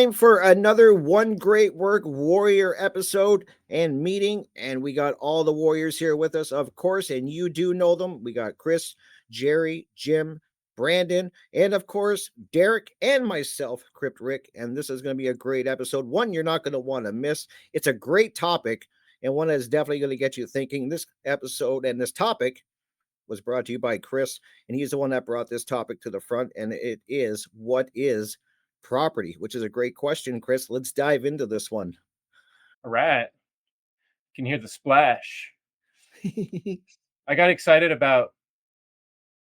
time for another One Great Work Warrior episode and meeting. And we got all the warriors here with us, of course, and you do know them. We got Chris, Jerry, Jim, Brandon, and of course, Derek and myself, Crypt Rick. And this is going to be a great episode. One you're not going to want to miss. It's a great topic and one that's definitely going to get you thinking. This episode and this topic was brought to you by Chris, and he's the one that brought this topic to the front. And it is, what is property? Which is a great question, Chris. Let's dive into this one. All right. Can hear the splash. I got excited about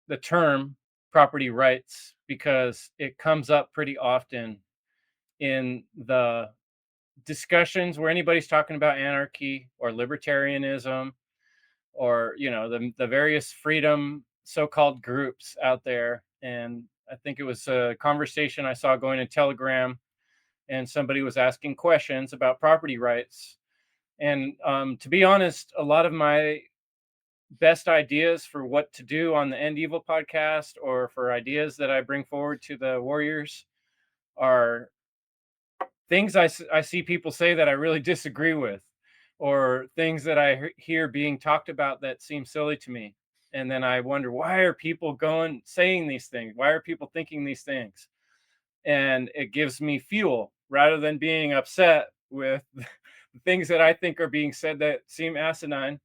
the term property rights because it comes up pretty often in the discussions where anybody's talking about anarchy or libertarianism or the various freedom so-called groups out there. And I think it was a conversation I saw going in Telegram, and somebody was asking questions about property rights. And to be honest, a lot of my best ideas for what to do on the End Evil podcast, or for ideas that I bring forward to the Warriors, are things I see people say that I really disagree with, or things that I hear being talked about that seem silly to me. And then I wonder, why are people going saying these things? Why are people thinking these things? And it gives me fuel rather than being upset with the things that I think are being said that seem asinine.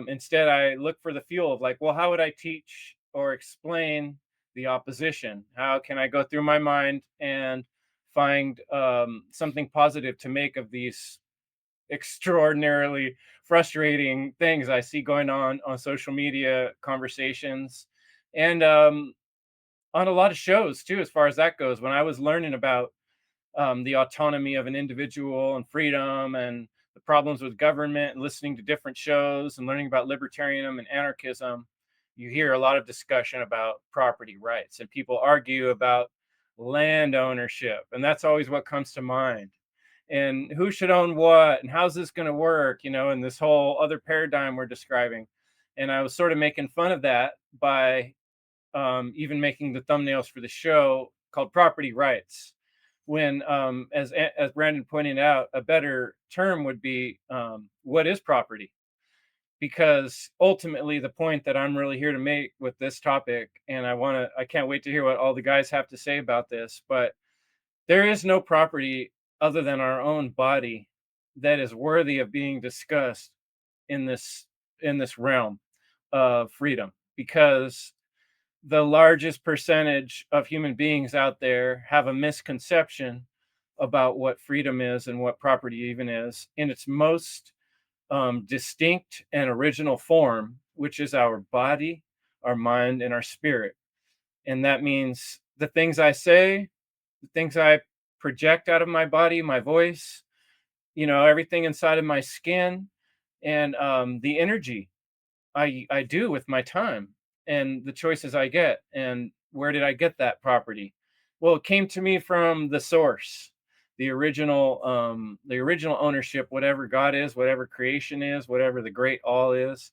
Instead, I look for the fuel of, like, well, how would I teach or explain the opposition? How can I go through my mind and find something positive to make of these extraordinarily frustrating things I see going on social media conversations, and on a lot of shows too, as far as that goes. When I was learning about the autonomy of an individual and freedom and the problems with government, and listening to different shows and learning about libertarianism and anarchism, you hear a lot of discussion about property rights, and people argue about land ownership. And that's always what comes to mind. And who should own what, and how's this going to work, in this whole other paradigm we're describing. And I was sort of making fun of that by even making the thumbnails for the show called Property Rights, when as Brandon pointed out, a better term would be, what is property? Because ultimately the point that I'm really here to make with this topic, and I can't wait to hear what all the guys have to say about this, but there is no property other than our own body that is worthy of being discussed in this realm of freedom, because the largest percentage of human beings out there have a misconception about what freedom is and what property even is in its most distinct and original form, which is our body, our mind, and our spirit. And that means the things I say, the things I project out of my body, my voice, everything inside of my skin, and the energy I do with my time, and the choices I get. And where did I get that property? Well, it came to me from the source, the original ownership, whatever God is, whatever creation is, whatever the great all is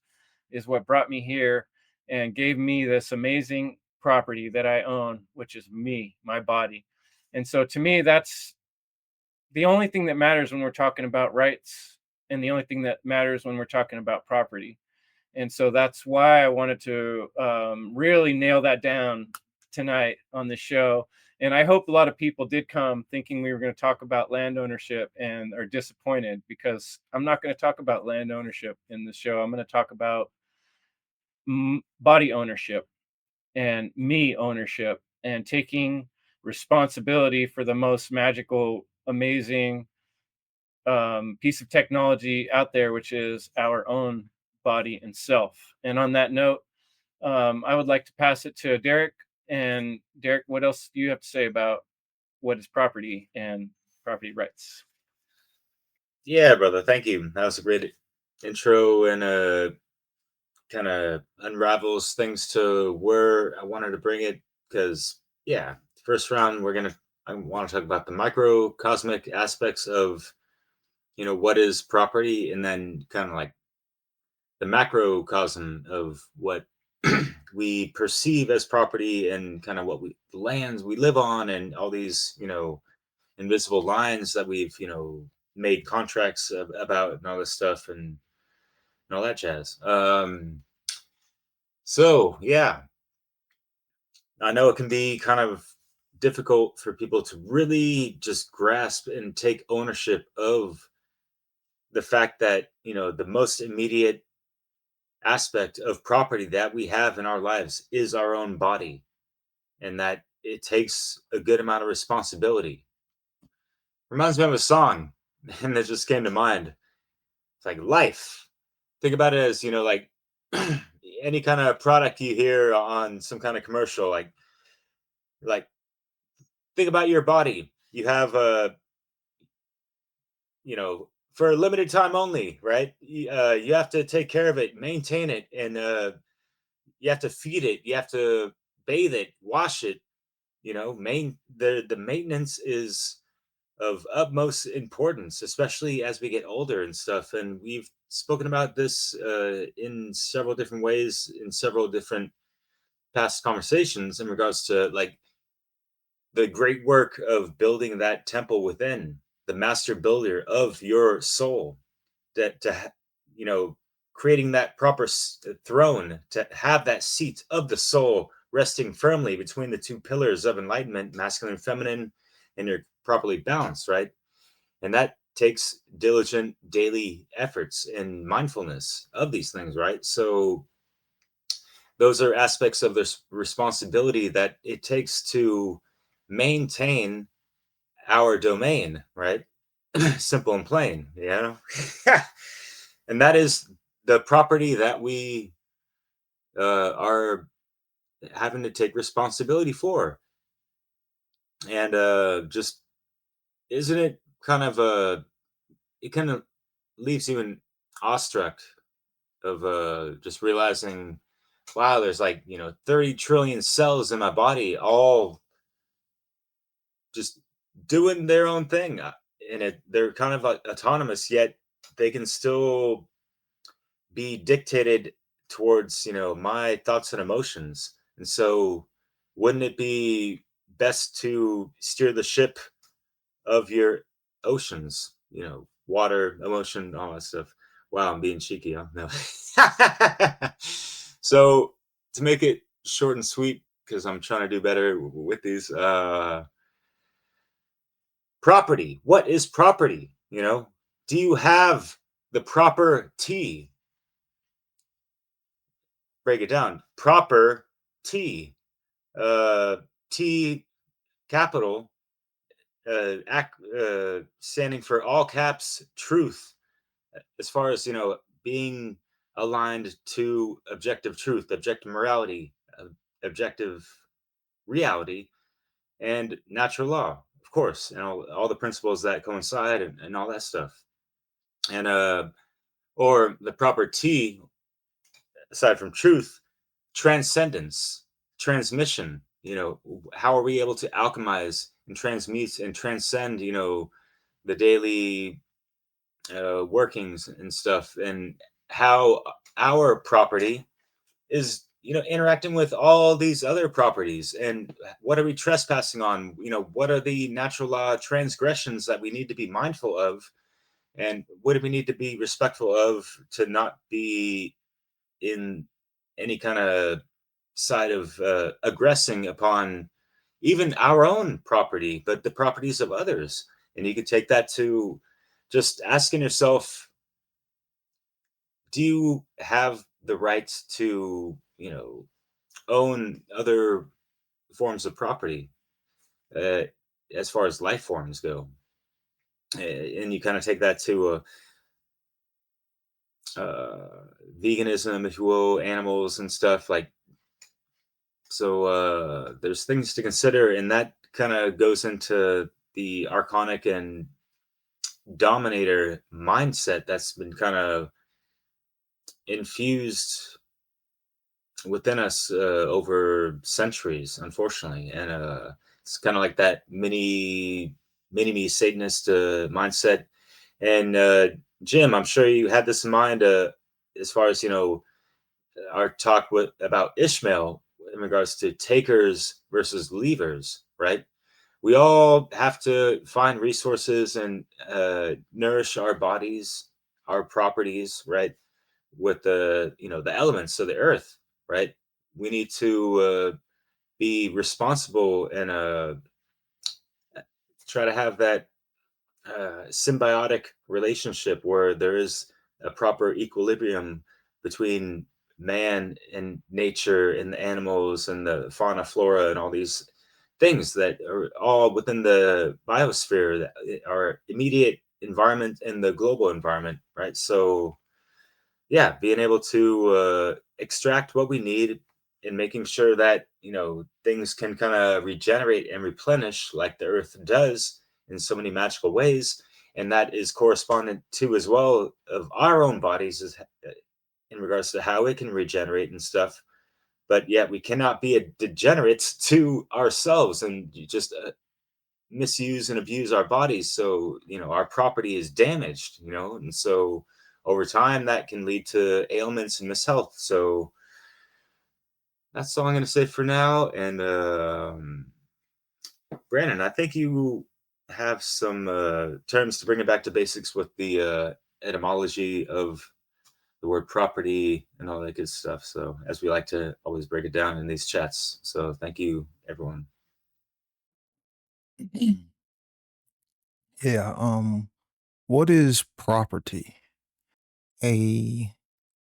what brought me here and gave me this amazing property that I own, which is me, my body. And so to me, that's the only thing that matters when we're talking about rights, and the only thing that matters when we're talking about property. And so that's why I wanted to really nail that down tonight on the show. And I hope a lot of people did come thinking we were going to talk about land ownership and are disappointed, because I'm not going to talk about land ownership in the show. I'm going to talk about body ownership and me ownership, and taking responsibility for the most magical, amazing piece of technology out there, which is our own body and self. And on that note, I would like to pass it to Derek. And Derek, what else do you have to say about what is property and property rights? Yeah, brother. Thank you. That was a great intro, and kind of unravels things to where I wanted to bring it. Because yeah, first round I want to talk about the microcosmic aspects of what is property, and then kind of like the macrocosm of what we perceive as property, and kind of the lands we live on, and all these invisible lines that we've, made contracts about and all this stuff and all that jazz. So yeah, I know it can be kind of difficult for people to really just grasp and take ownership of the fact that, the most immediate aspect of property that we have in our lives is our own body, and that it takes a good amount of responsibility. Reminds me of a song, and that just came to mind. It's like life. Think about it as, like any kind of product you hear on some kind of commercial, like think about your body. You have for a limited time only, right? You have to take care of it, maintain it, and you have to feed it, you have to bathe it, wash it. The maintenance is of utmost importance, especially as we get older and stuff. And we've spoken about this in several different ways in several different past conversations in regards to like the great work of building that temple within, the master builder of your soul, that creating that proper throne to have that seat of the soul resting firmly between the two pillars of enlightenment, masculine and feminine, and you're properly balanced, right? And that takes diligent daily efforts and mindfulness of these things, right? So those are aspects of this responsibility that it takes to maintain our domain, right? Simple and plain, and that is the property that we are having to take responsibility for. And just isn't it kind of it kind of leaves you in awestruck of just realizing, wow, there's like 30 trillion cells in my body, all just doing their own thing, and they're kind of like autonomous, yet they can still be dictated towards my thoughts and emotions. And so wouldn't it be best to steer the ship of your oceans, water, emotion, all that stuff? Wow, I'm being cheeky, huh? No. So to make it short and sweet, because I'm trying to do better with these, property, what is property? Do you have the proper T? Break it down. Proper T. T capital, standing for all caps truth, as far as being aligned to objective truth, objective morality, objective reality, and natural law, of course, and all the principles that coincide, and all that stuff. And or the proper T, aside from truth, transcendence, transmission. How are we able to alchemize and transmute and transcend the daily workings and stuff, and how our property is interacting with all these other properties, and what are we trespassing on? What are the natural law transgressions that we need to be mindful of, and what do we need to be respectful of to not be in any kind of side of aggressing upon even our own property, but the properties of others. And you could take that to just asking yourself, do you have the right to own other forms of property, uh, as far as life forms go? And you kind of take that to veganism, if you will, animals and stuff like. So there's things to consider, and that kind of goes into the archonic and dominator mindset that's been kind of infused within us over centuries, unfortunately. And it's kind of like that mini me Satanist mindset. And Jim, I'm sure you had this in mind as far as our talk about Ishmael in regards to takers versus leavers, right? we all have to find resources and nourish our bodies, our properties, right? With the elements of the earth, right? We need to be responsible and try to have that symbiotic relationship where there is a proper equilibrium between man and nature and the animals and the fauna, flora, and all these things that are all within the biosphere, that our immediate environment and the global environment, right? So, yeah, being able to extract what we need and making sure that things can kind of regenerate and replenish like the earth does in so many magical ways, and that is correspondent to as well of our own bodies in regards to how it can regenerate and stuff. But yet we cannot be a degenerates to ourselves and just misuse and abuse our bodies, so our property is damaged, and so over time that can lead to ailments and mishealth. So that's all I'm going to say for now. And Brandon, I think you have some terms to bring it back to basics with the etymology of the word property and all that good stuff, so as we like to always break it down in these chats. So thank you, everyone. Yeah, what is property? A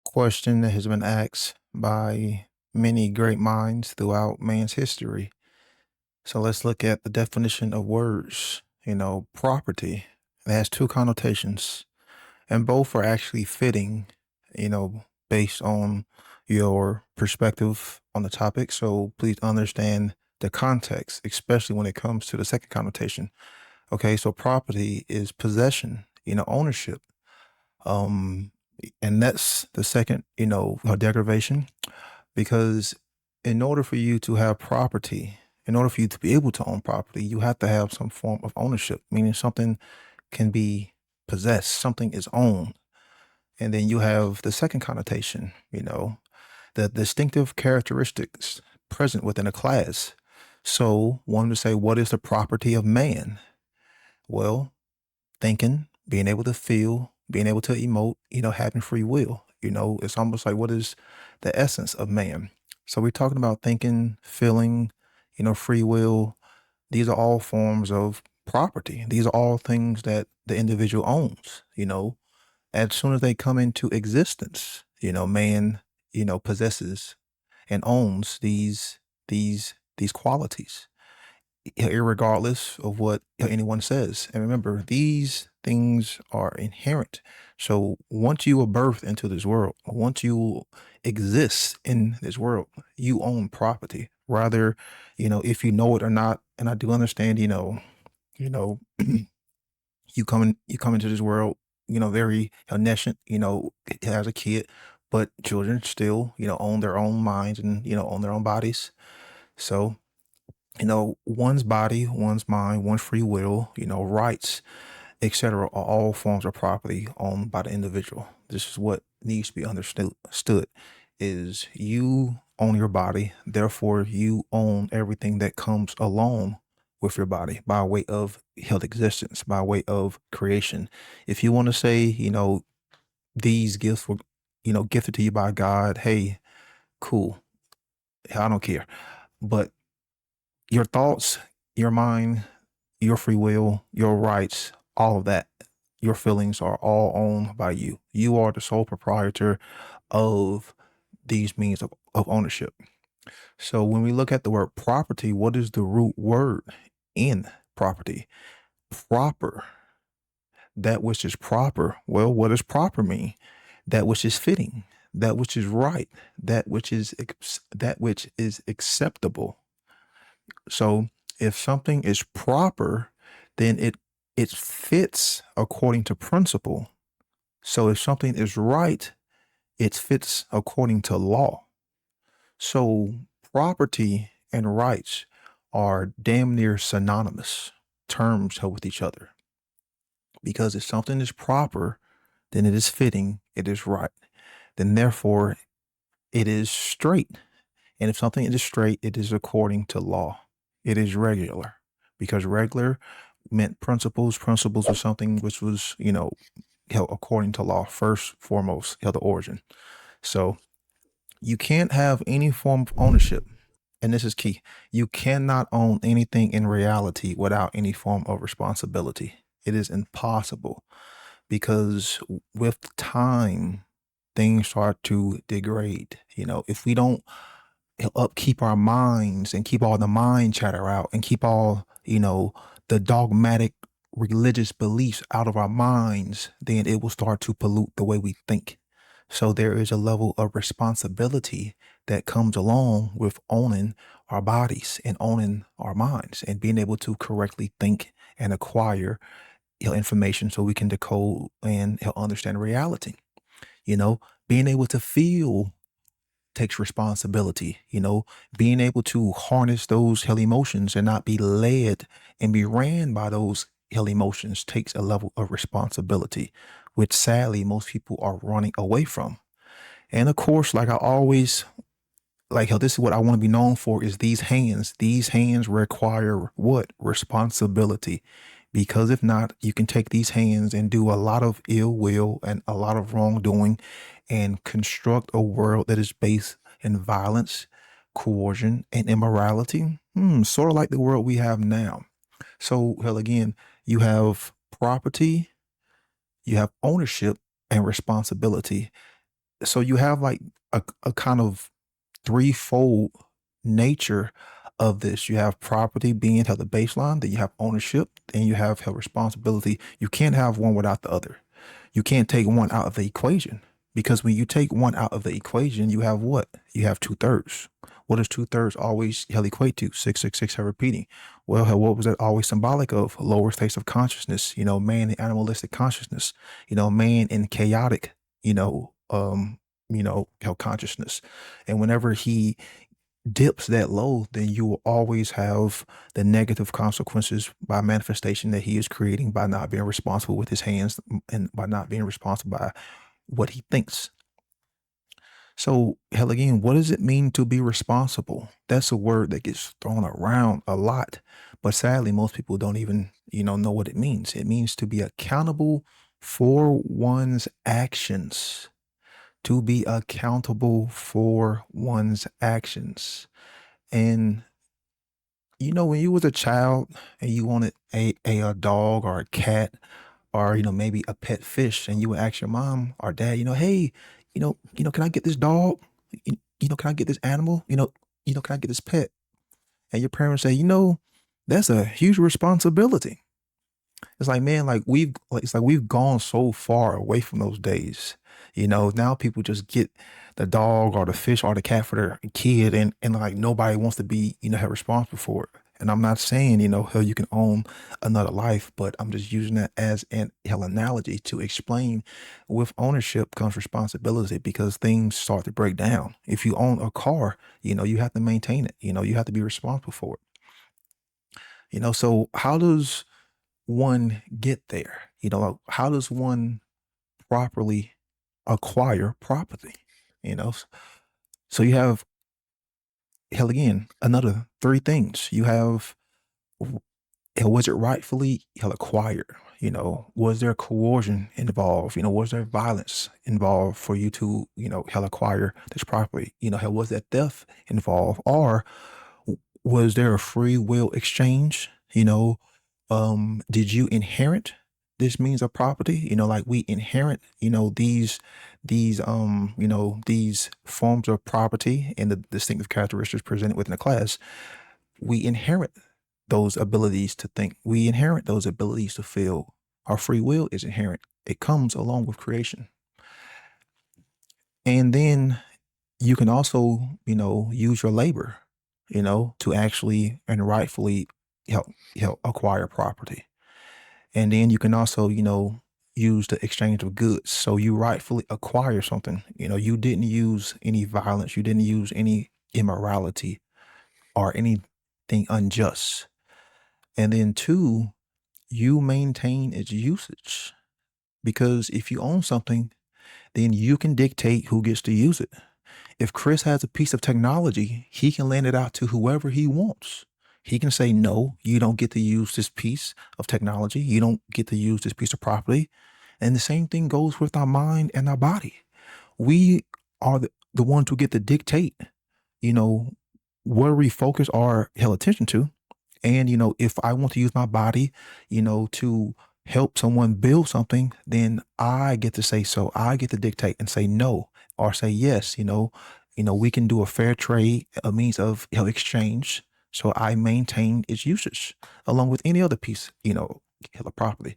question that has been asked by many great minds throughout man's history. So let's look at the definition of words. Property. It has two connotations, and both are actually fitting, based on your perspective on the topic. So please understand the context, especially when it comes to the second connotation. Okay, so property is possession, ownership. Um, and that's the second, deprivation, because in order for you to have property, in order for you to be able to own property, you have to have some form of ownership, meaning something can be possessed, something is owned. And then you have the second connotation, the distinctive characteristics present within a class. So one would say, what is the property of man? Well, thinking, being able to feel, being able to emote, having free will. It's almost like, what is the essence of man? So we're talking about thinking, feeling, free will. These are all forms of property. These are all things that the individual owns. As soon as they come into existence, man, possesses and owns these qualities, irregardless of what anyone says. And remember, these things are inherent. So once you are birthed into this world, once you exist in this world, you own property. Rather, if you know it or not. And I do understand, you know, you come into this world, very nascent, as a kid, but children still, own their own minds and, own their own bodies. So one's body, one's mind, one's free will, rights, etc., are all forms of property owned by the individual. This is what needs to be understood is you own your body, therefore you own everything that comes along with your body by way of health existence, by way of creation. If you want to say, these gifts were, gifted to you by God, hey, cool. I don't care. But your thoughts, your mind, your free will, your rights, all of that, your feelings are all owned by you. You are the sole proprietor of these means of ownership. So when we look at the word property, what is the root word in property? Proper. That which is proper. Well, what does proper mean? That which is fitting, that which is right, that which is acceptable. So if something is proper, then it fits according to principle. So if something is right, it fits according to law. So property and rights are damn near synonymous terms with each other. Because if something is proper, then it is fitting, it is right. Then therefore it is straight. And if something is straight, it is according to law. It is regular. because regular meant principles. Principles was something which was, held according to law, first, foremost, held the origin. So you can't have any form of ownership. And this is key. You cannot own anything in reality without any form of responsibility. It is impossible because with time, things start to degrade. If we don't upkeep our minds and keep all the mind chatter out and keep all, the dogmatic religious beliefs out of our minds, then it will start to pollute the way we think. So there is a level of responsibility that comes along with owning our bodies and owning our minds and being able to correctly think and acquire information so we can decode and understand reality. Being able to feel takes responsibility. Being able to harness those hell emotions and not be led and be ran by those hell emotions takes a level of responsibility, which sadly most people are running away from. And of course, like I always like how this is what I want to be known for is these hands. These hands require what? Responsibility. Because if not, you can take these hands and do a lot of ill will and a lot of wrongdoing and construct a world that is based in violence, coercion, and immorality. Sort of like the world we have now. So, hell, again, you have property, you have ownership, and responsibility. So you have like a kind of threefold nature of this. You have property being held the baseline, then you have ownership, and you have held responsibility. You can't have one without the other. You can't take one out of the equation because when you take one out of the equation, you have what? You have 2/3. What does 2/3 always hell equate to? 666 hell repeating. Well, hell, what was that always symbolic of? Lower states of consciousness, man in animalistic consciousness, man in chaotic, hell consciousness. And whenever he dips that low, then you will always have the negative consequences by manifestation that he is creating by not being responsible with his hands and by not being responsible by what he thinks. So, hell, again, what does it mean to be responsible? That's a word that gets thrown around a lot, but sadly, most people don't even, know what it means. It means to be accountable for one's actions. To be accountable for one's actions. And when you was a child and you wanted a dog or a cat or maybe a pet fish, and you would ask your mom or dad, hey, can I get this dog? Can I get this animal? Can I get this pet? And your parents say, that's a huge responsibility. It's like, man, it's like we've gone so far away from those days. Now people just get the dog or the fish or the cat for their kid and like nobody wants to be, held responsible for it. And I'm not saying, hell, you can own another life, but I'm just using that as an hell analogy to explain with ownership comes responsibility because things start to break down. If you own a car, you have to maintain it. You have to be responsible for it. So how does one get there? How does one properly acquire property? So you have, hell, again, another three things. You have, hell, was it rightfully hell acquired? Was there coercion involved? Was there violence involved for you to, hell, acquire this property? Hell, was there theft involved? Or was there a free will exchange? Did you inherit this means of property? Like we inherit, these forms of property and the distinctive characteristics presented within the class. We inherit those abilities to think. We inherit those abilities to feel. Our free will is inherent. It comes along with creation. And then you can also, use your labor, to actually and rightfully help acquire property. And then you can also, use the exchange of goods. So you rightfully acquire something. You didn't use any violence. You didn't use any immorality or anything unjust. And then two, you maintain its usage. Because if you own something, then you can dictate who gets to use it. If Chris has a piece of technology, he can lend it out to whoever he wants. He can say, no, you don't get to use this piece of technology. You don't get to use this piece of property. And the same thing goes with our mind and our body. We are the ones who get to dictate, you know, where we focus our hell attention to. And, if I want to use my body, to help someone build something, then I get to say so. I get to dictate and say no or say yes. We can do a fair trade, a means of exchange. So I maintain its usage along with any other piece, of property.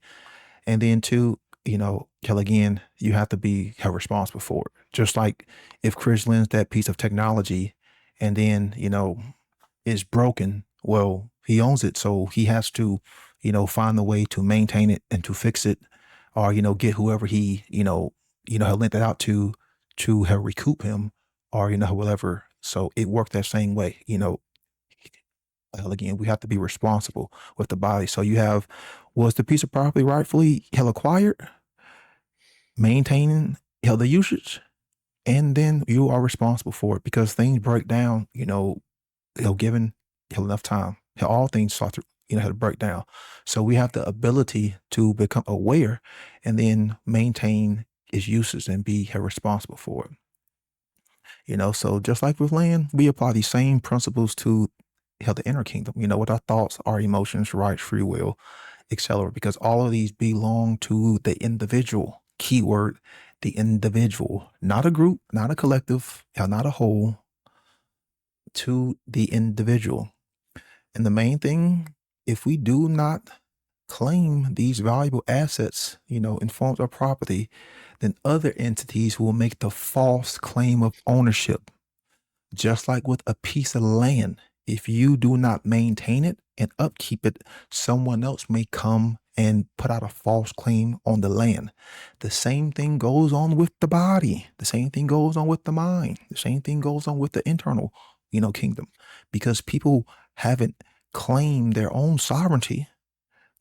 And then two, hell again, you have to be held responsible for it. Just like if Chris lends that piece of technology and then, is broken, well, he owns it. So he has to, find a way to maintain it and to fix it or, get whoever he, had lent it out to have recoup him or, whatever. So it worked that same way, hell again, we have to be responsible with the body. So you have, was the piece of property rightfully hell acquired, maintaining hell the usage, and then you are responsible for it because things break down, given enough time, all things start to, how to break down. So we have the ability to become aware and then maintain its uses and be held responsible for it. So just like with land, we apply these same principles to the inner kingdom, with our thoughts, our emotions, rights, free will, etc. Because all of these belong to the individual. Keyword, the individual, not a group, not a collective, not a whole, to the individual. And the main thing, if we do not claim these valuable assets, in forms of property, then other entities will make the false claim of ownership. Just like with a piece of land, if you do not maintain it and upkeep it, someone else may come and put out a false claim on the land. The same thing goes on with the body. The same thing goes on with the mind. The same thing goes on with the internal, kingdom. Because people haven't claimed their own sovereignty,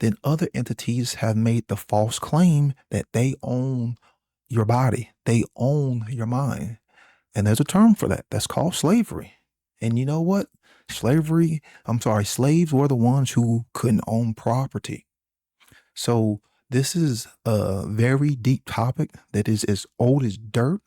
then other entities have made the false claim that they own your body, they own your mind. And there's a term for that. That's called slavery. And you know what? Slaves were the ones who couldn't own property. So this is a very deep topic that is as old as dirt.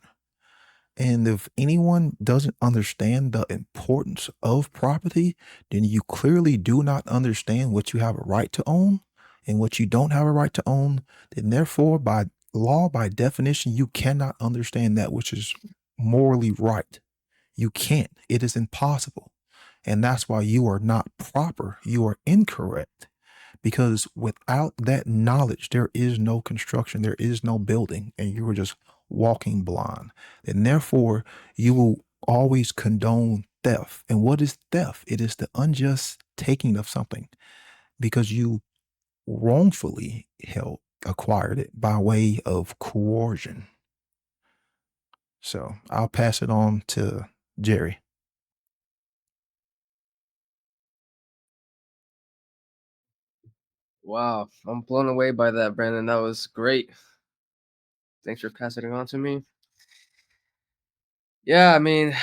And if anyone doesn't understand the importance of property, then you clearly do not understand what you have a right to own and what you don't have a right to own. Then therefore, by law, by definition, you cannot understand that which is morally right. You can't. It is impossible. And that's why you are not proper. You are incorrect. Because without that knowledge, there is no construction, there is no building, and you are just walking blind. And therefore, you will always condone theft. And what is theft? It is the unjust taking of something because you wrongfully acquired it by way of coercion. So I'll pass it on to Jerry. Wow, I'm blown away by that, Brandon. That was great. Thanks for passing it on to me. Yeah, I mean,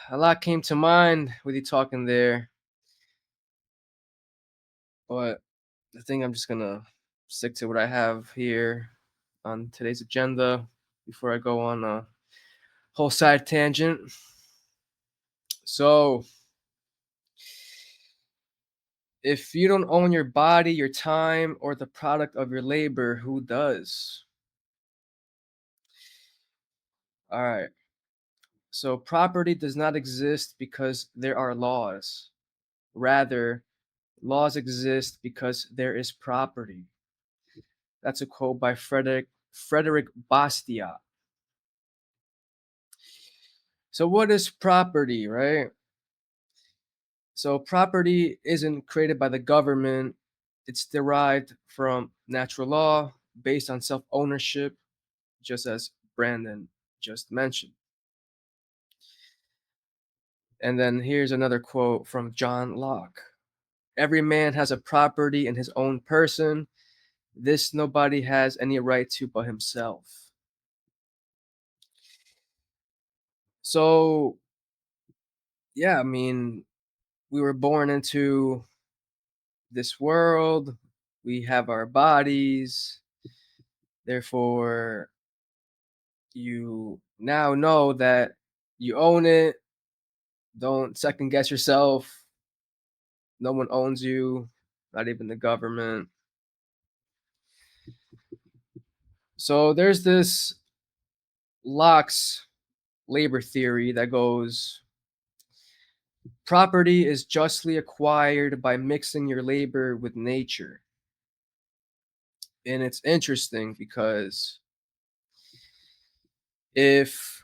a lot came to mind with you talking there, but I think I'm just gonna stick to what I have here on today's agenda before I go on a whole side tangent. So, if you don't own your body, your time, or the product of your labor, who does? All right. So, property does not exist because there are laws. Rather, laws exist because there is property. That's a quote by Frederick Bastiat. So, what is property, right? So, property isn't created by the government, it's derived from natural law based on self ownership, just as Brandon just mentioned. And then here's another quote from John Locke. Every man has a property in his own person. This nobody has any right to but himself. So, yeah, I mean, we were born into this world. We have our bodies. Therefore, you now know that you own it. Don't second guess yourself. No one owns you, not even the government. So there's this Locke's labor theory that goes, property is justly acquired by mixing your labor with nature. And it's interesting because if,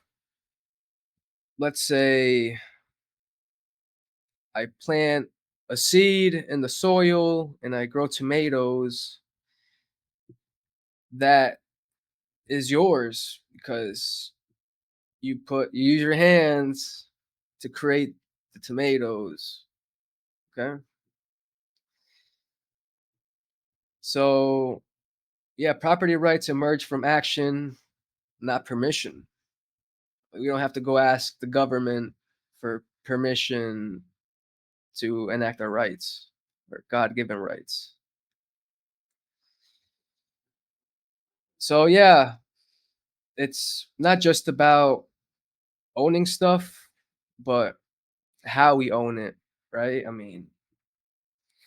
let's say, I plant a seed in the soil and I grow tomatoes, that is yours because you use your hands to create the tomatoes. Okay. So yeah, property rights emerge from action, not permission. We don't have to go ask the government for permission to enact our rights or God-given rights. So yeah, it's not just about owning stuff, but how we own it, right? I mean,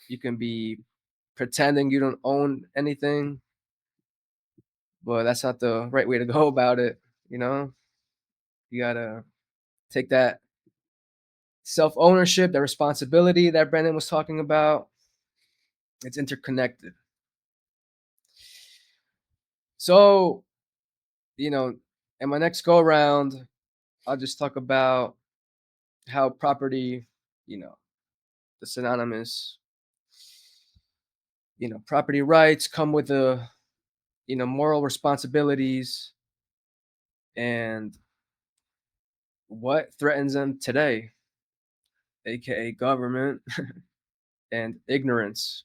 you can be pretending you don't own anything, but that's not the right way to go about it, you know? You gotta take that self-ownership, that responsibility that Brendan was talking about. It's interconnected. So, you know, in my next go around, I'll just talk about how property, the synonymous, property rights come with the, moral responsibilities and what threatens them today, aka government and ignorance.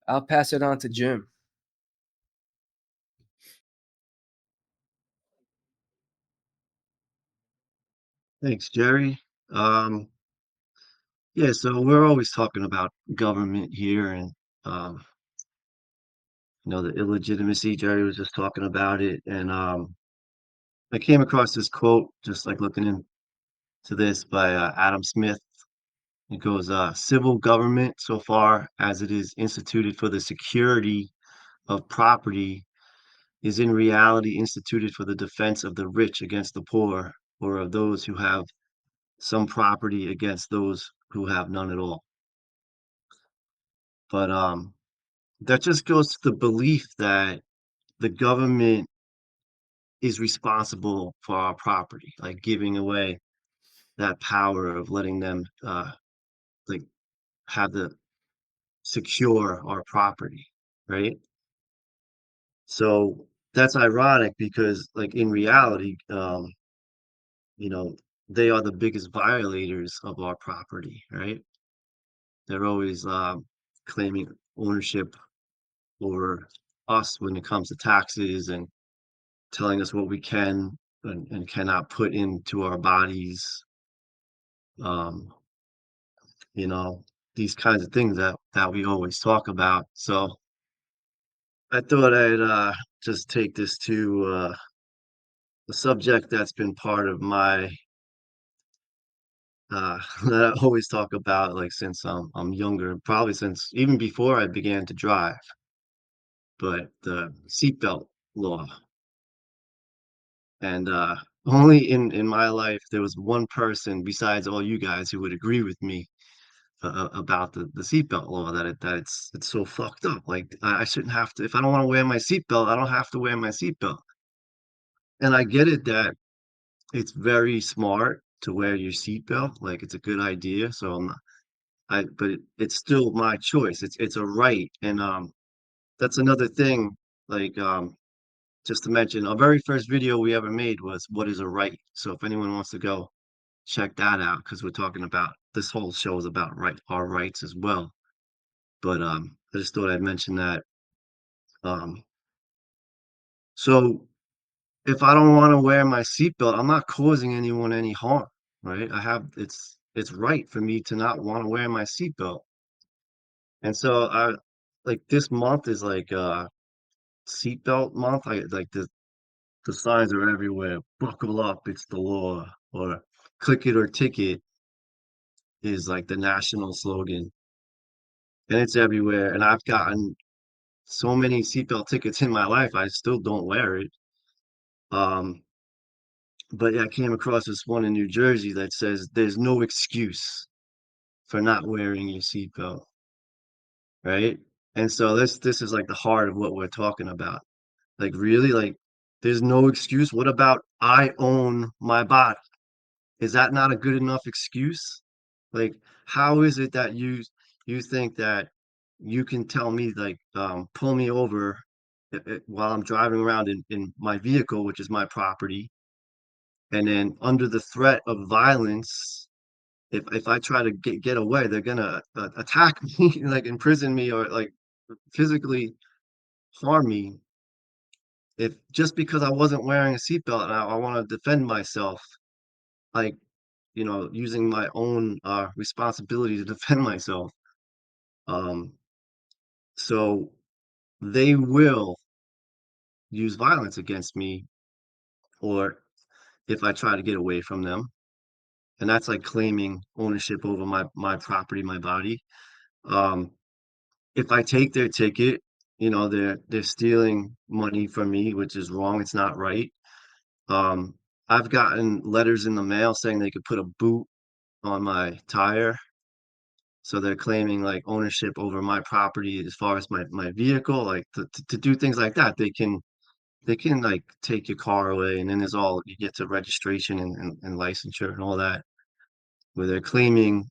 I'll pass it on to Jim. Thanks, Jerry. Um, yeah, so we're always talking about government here and um, the illegitimacy. Jerry was just talking about it, and I came across this quote just like looking into this by Adam Smith. It goes, "Civil government, so far as it is instituted for the security of property, is in reality instituted for the defense of the rich against the poor, or of those who have some property against those who have none at all." But that just goes to the belief that the government is responsible for our property, like giving away that power of letting them like have the secure our property, right? So that's ironic because like in reality, you know, they are the biggest violators of our property, right? They're always claiming ownership over us when it comes to taxes and telling us what we can and cannot put into our bodies. Um, you know, these kinds of things that we always talk about. So I thought I'd just take this to a subject that's been part of my that I always talk about like since I'm younger, probably since even before I began to drive, but the seatbelt law. And only in my life there was one person besides all you guys who would agree with me about the seatbelt law that it's so fucked up. Like I shouldn't have to if I don't want to wear my seatbelt, I don't have to wear my seatbelt. And I get it that it's very smart to wear your seatbelt, like it's a good idea. So I'm not, but it's still my choice. It's a right, and that's another thing. Like just to mention, our very first video we ever made was "What is a right?" So if anyone wants to go check that out, because we're talking about this whole show is about our rights as well. But I just thought I'd mention that. Um, so if I don't want to wear my seatbelt, I'm not causing anyone any harm, right? It's right for me to not want to wear my seatbelt. And so I like this month is like seatbelt month. I like the signs are everywhere. Buckle up, it's the law. Or click it or ticket is like the national slogan. And it's everywhere. And I've gotten so many seatbelt tickets in my life, I still don't wear it. But yeah, I came across this one in New Jersey that says there's no excuse for not wearing your seatbelt, right? And so this is like the heart of what we're talking about. Like really, like there's no excuse. What about I own my body? Is that not a good enough excuse? Like, how is it that you think that you can tell me like pull me over while I'm driving around in my vehicle, which is my property, and then under the threat of violence, if I try to get away, they're gonna attack me, like imprison me or like physically harm me. If just because I wasn't wearing a seatbelt and I want to defend myself, like using my own responsibility to defend myself. Um, so they will use violence against me, or if I try to get away from them, and that's like claiming ownership over my property, my body. Um, if I take their ticket, they're stealing money from me, which is wrong. It's not right. Um, I've gotten letters in the mail saying they could put a boot on my tire. So they're claiming like ownership over my property as far as my vehicle, like to do things like that. They can like take your car away, and then there's all you get to registration and licensure and all that, where they're claiming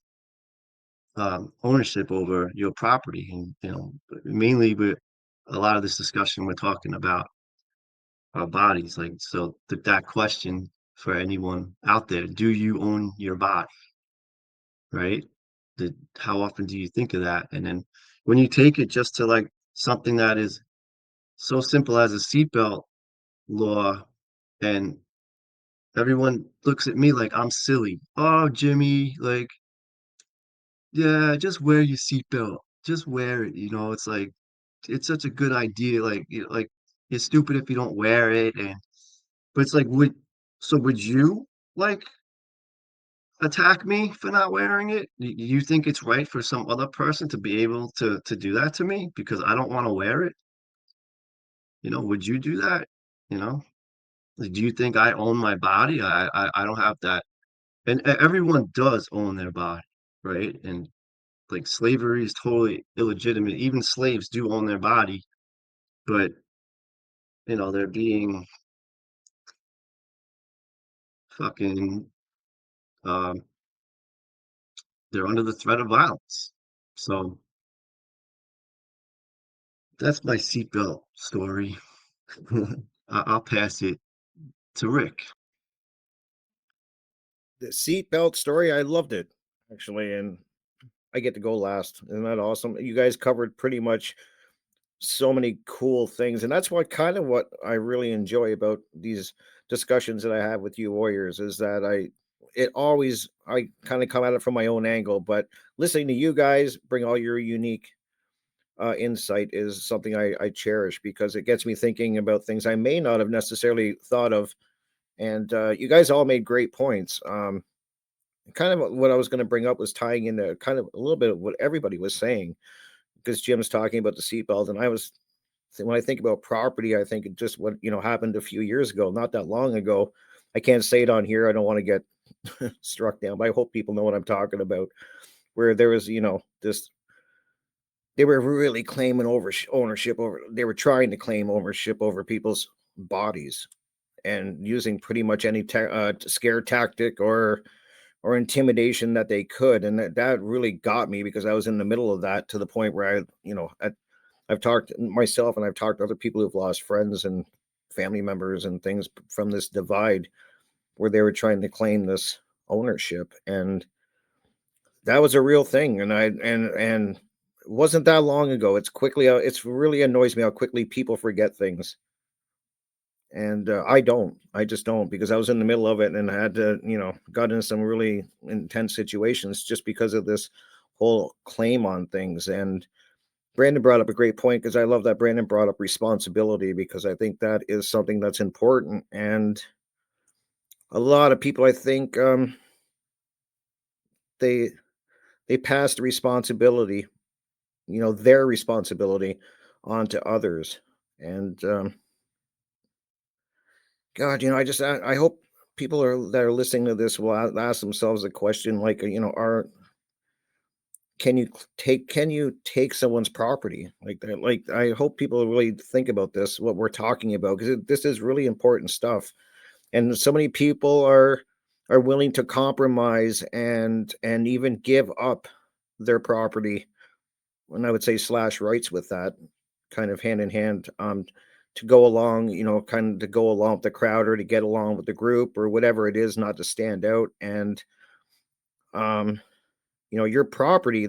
ownership over your property. And mainly with a lot of this discussion, we're talking about our bodies. Like so, that question for anyone out there: do you own your body? Right? How often do you think of that? And then when you take it just to like something that is so simple as a seatbelt law, and everyone looks at me like I'm silly. Oh, Jimmy, like, yeah, just wear your seatbelt. Just wear it. It's like it's such a good idea. Like, like you're stupid if you don't wear it. And but it's like, would you like attack me for not wearing it? You think it's right for some other person to be able to do that to me because I don't want to wear it? Would you do that? You know, like, do you think I own my body? I don't have that. And everyone does own their body, right? And like slavery is totally illegitimate. Even slaves do own their body, but they're being fucking um they're under the threat of violence. So that's my seatbelt story. I'll pass it to Rick. The seatbelt story, I loved it actually, and I get to go last. Isn't that awesome? You guys covered pretty much so many cool things, and that's what I really enjoy about these discussions that I have with you warriors is that I kind of come at it from my own angle, but listening to you guys bring all your unique insight is something I cherish because it gets me thinking about things I may not have necessarily thought of. And you guys all made great points. Kind of what I was going to bring up was tying into kind of a little bit of what everybody was saying because Jim's talking about the seatbelt, and when I think about property, I think it just what happened a few years ago, not that long ago. I can't say it on here. I don't want to get struck down, but I hope people know what I'm talking about. Where there was, this they were really claiming ownership over. They were trying to claim ownership over people's bodies and using pretty much any scare tactic or intimidation that they could, and that really got me because I was in the middle of that to the point where I've talked myself and I've talked to other people who've lost friends and family members and things from this divide where they were trying to claim this ownership, and that was a real thing. And it wasn't that long ago. It's really annoys me how quickly people forget things. And I just don't because I was in the middle of it and had to, got in some really intense situations just because of this whole claim on things. And Brandon brought up a great point, because I love that Brandon brought up responsibility, because I think that is something that's important. And a lot of people, I think, they they pass the responsibility, their responsibility, onto others. And God, I hope people that are listening to this will ask themselves a question like, are can you take someone's property like that? Like, I hope people really think about this, what we're talking about, because this is really important stuff. And so many people are willing to compromise and even give up their property, and I would say slash rights with that, kind of hand in hand, to go along, kind of to go along with the crowd, or to get along with the group, or whatever it is, not to stand out. And um your property,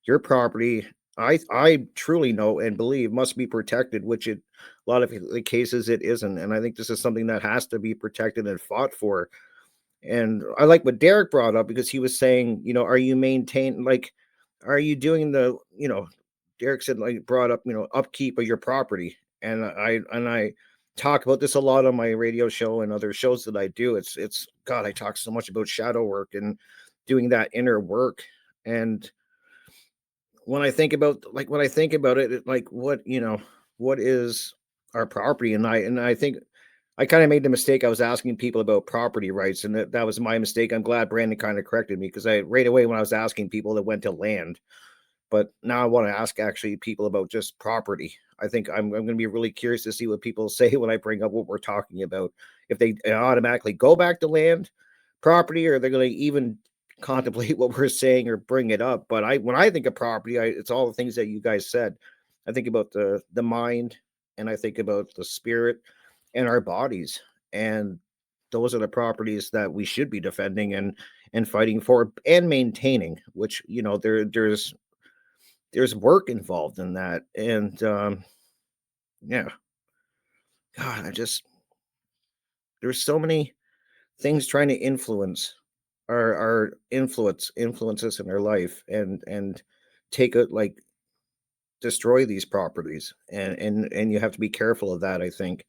your property, I truly know and believe must be protected, which a lot of the cases it isn't. And I think this is something that has to be protected and fought for. And I like what Derek brought up, because he was saying, are you maintain like, are you doing Derek said, like, brought up, upkeep of your property. And I talk about this a lot on my radio show and other shows that I do. It's God, I talk so much about shadow work and doing that inner work. And when I think about it, like, what is our property? And I think I kind of made the mistake. I was asking people about property rights, and that was my mistake. I'm glad Brandon kind of corrected me, because I right away, when I was asking people, that went to land. But now I want to ask actually people about just property. I think I'm going to be really curious to see what people say when I bring up what we're talking about. If they automatically go back to land, property, or they're going to even contemplate what we're saying or bring it up. But when I think of property, it's all the things that you guys said. I think about the mind, and I think about the spirit, and our bodies. And those are the properties that we should be defending and fighting for and maintaining, which, there's work involved in that. And yeah, God, there's so many things trying to influence our influences in our life, and take it, like, destroy these properties. And you have to be careful of that, I think.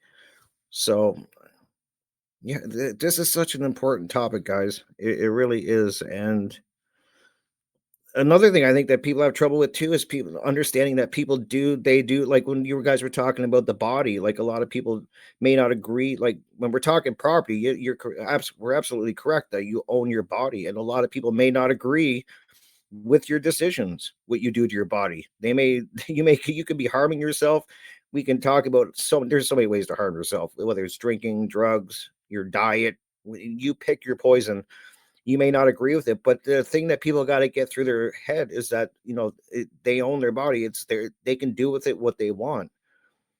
So yeah, this is such an important topic, guys. It really is. And another thing I think that people have trouble with too is people understanding that they do, like, when you guys were talking about the body, like, a lot of people may not agree. Like, when we're talking property, we're absolutely correct that you own your body, and a lot of people may not agree with your decisions, what you do to your body. They may you could be harming yourself. We can talk about, there's so many ways to harm yourself, whether it's drinking, drugs, your diet. You pick your poison. You may not agree with it, but the thing that people got to get through their head is that, they own their body. They can do with it what they want.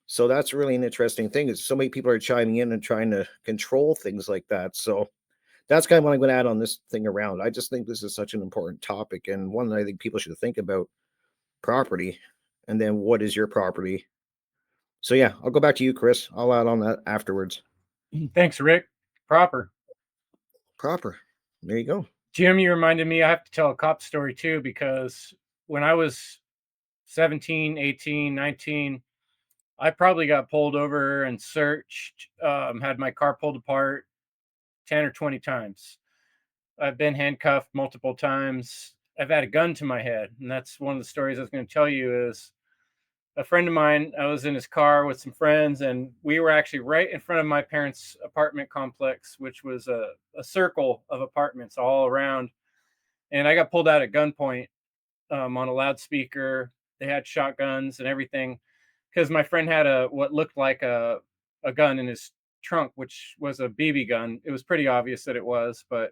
So that's really an interesting thing, is so many people are chiming in and trying to control things like that. So that's kind of what I'm going to add on this thing around. I just think this is such an important topic, and one that I think people should think about: property. And then, what is your property? So yeah, I'll go back to you, Chris. I'll add on that afterwards. Thanks, Rick. Proper. Proper. There you go. Jim, you reminded me, I have to tell a cop story too, because when I was 17, 18, 19, I probably got pulled over and searched, had my car pulled apart 10 or 20 times. I've been handcuffed multiple times. I've had a gun to my head. And that's one of the stories I was going to tell you. Is a friend of mine, I was in his car with some friends, and we were actually right in front of my parents' apartment complex, which was a circle of apartments all around. And I got pulled out at gunpoint, on a loudspeaker. They had shotguns and everything, because my friend had what looked like a gun in his trunk, which was a BB gun. It was pretty obvious that it was, but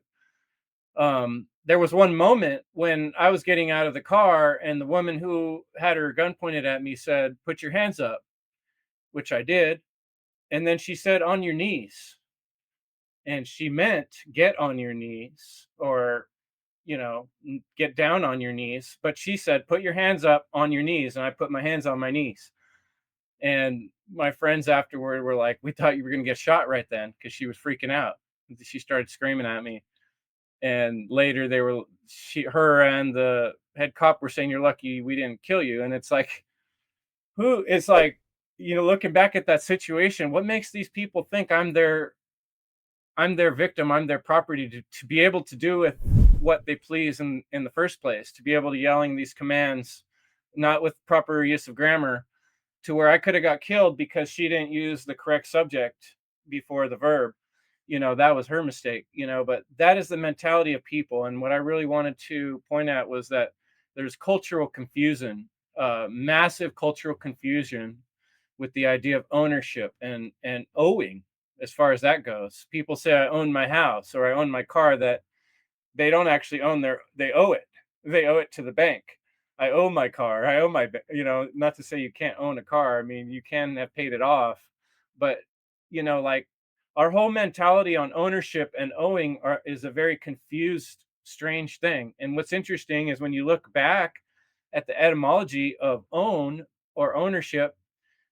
there was one moment when I was getting out of the car, and the woman who had her gun pointed at me said, "Put your hands up," which I did. And then she said, "On your knees." And she meant get on your knees, or, get down on your knees. But she said, "Put your hands up on your knees." And I put my hands on my knees. And my friends afterward were like, "We thought you were going to get shot right then," because she was freaking out. She started screaming at me. And later her and the head cop were saying, "You're lucky we didn't kill you." And it's like, it's like, looking back at that situation, what makes these people think I'm their victim, I'm their property, to be able to do with what they please in the first place, to be able to yelling these commands, not with proper use of grammar, to where I could have got killed because she didn't use the correct subject before the verb. That was her mistake, but that is the mentality of people. And what I really wanted to point at was that there's cultural confusion, massive cultural confusion with the idea of ownership and owing. As far as that goes, people say I own my house or I own my car, that they don't actually they owe it. They owe it to the bank. I owe my car. I owe not to say you can't own a car. I mean, you can have paid it off, but like, our whole mentality on ownership and owing is a very confused, strange thing. And what's interesting is when you look back at the etymology of own or ownership,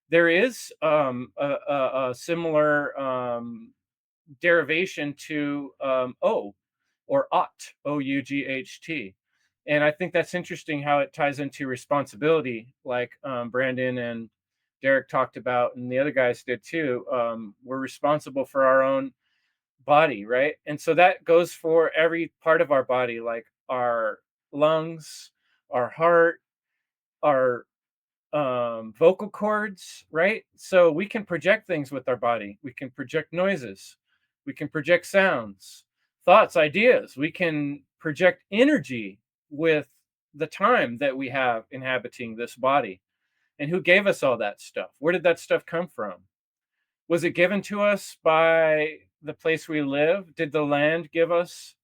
there is a similar derivation to owe or ought, OUGHT. And I think that's interesting how it ties into responsibility, like Brandon and Derek talked about, and the other guys did too. We're responsible for our own body, right? And so that goes for every part of our body, like our lungs, our heart, our vocal cords, right? So we can project things with our body. We can project noises. We can project sounds, thoughts, ideas. We can project energy with the time that we have inhabiting this body. And who gave us all that stuff? Where did that stuff come from? Was it given to us by the place we live? Did the land give us,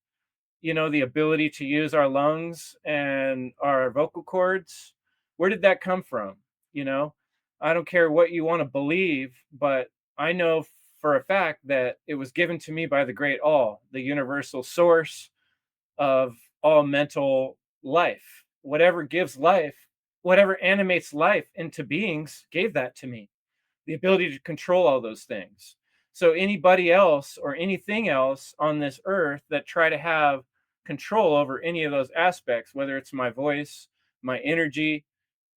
the ability to use our lungs and our vocal cords? Where did that come from? You know, I don't care what you want to believe, but I know for a fact that it was given to me by the great all, the universal source of all mental life. Whatever gives life, whatever animates life into beings, gave that to me, the ability to control all those things. So anybody else or anything else on this earth that try to have control over any of those aspects, whether it's my voice, my energy,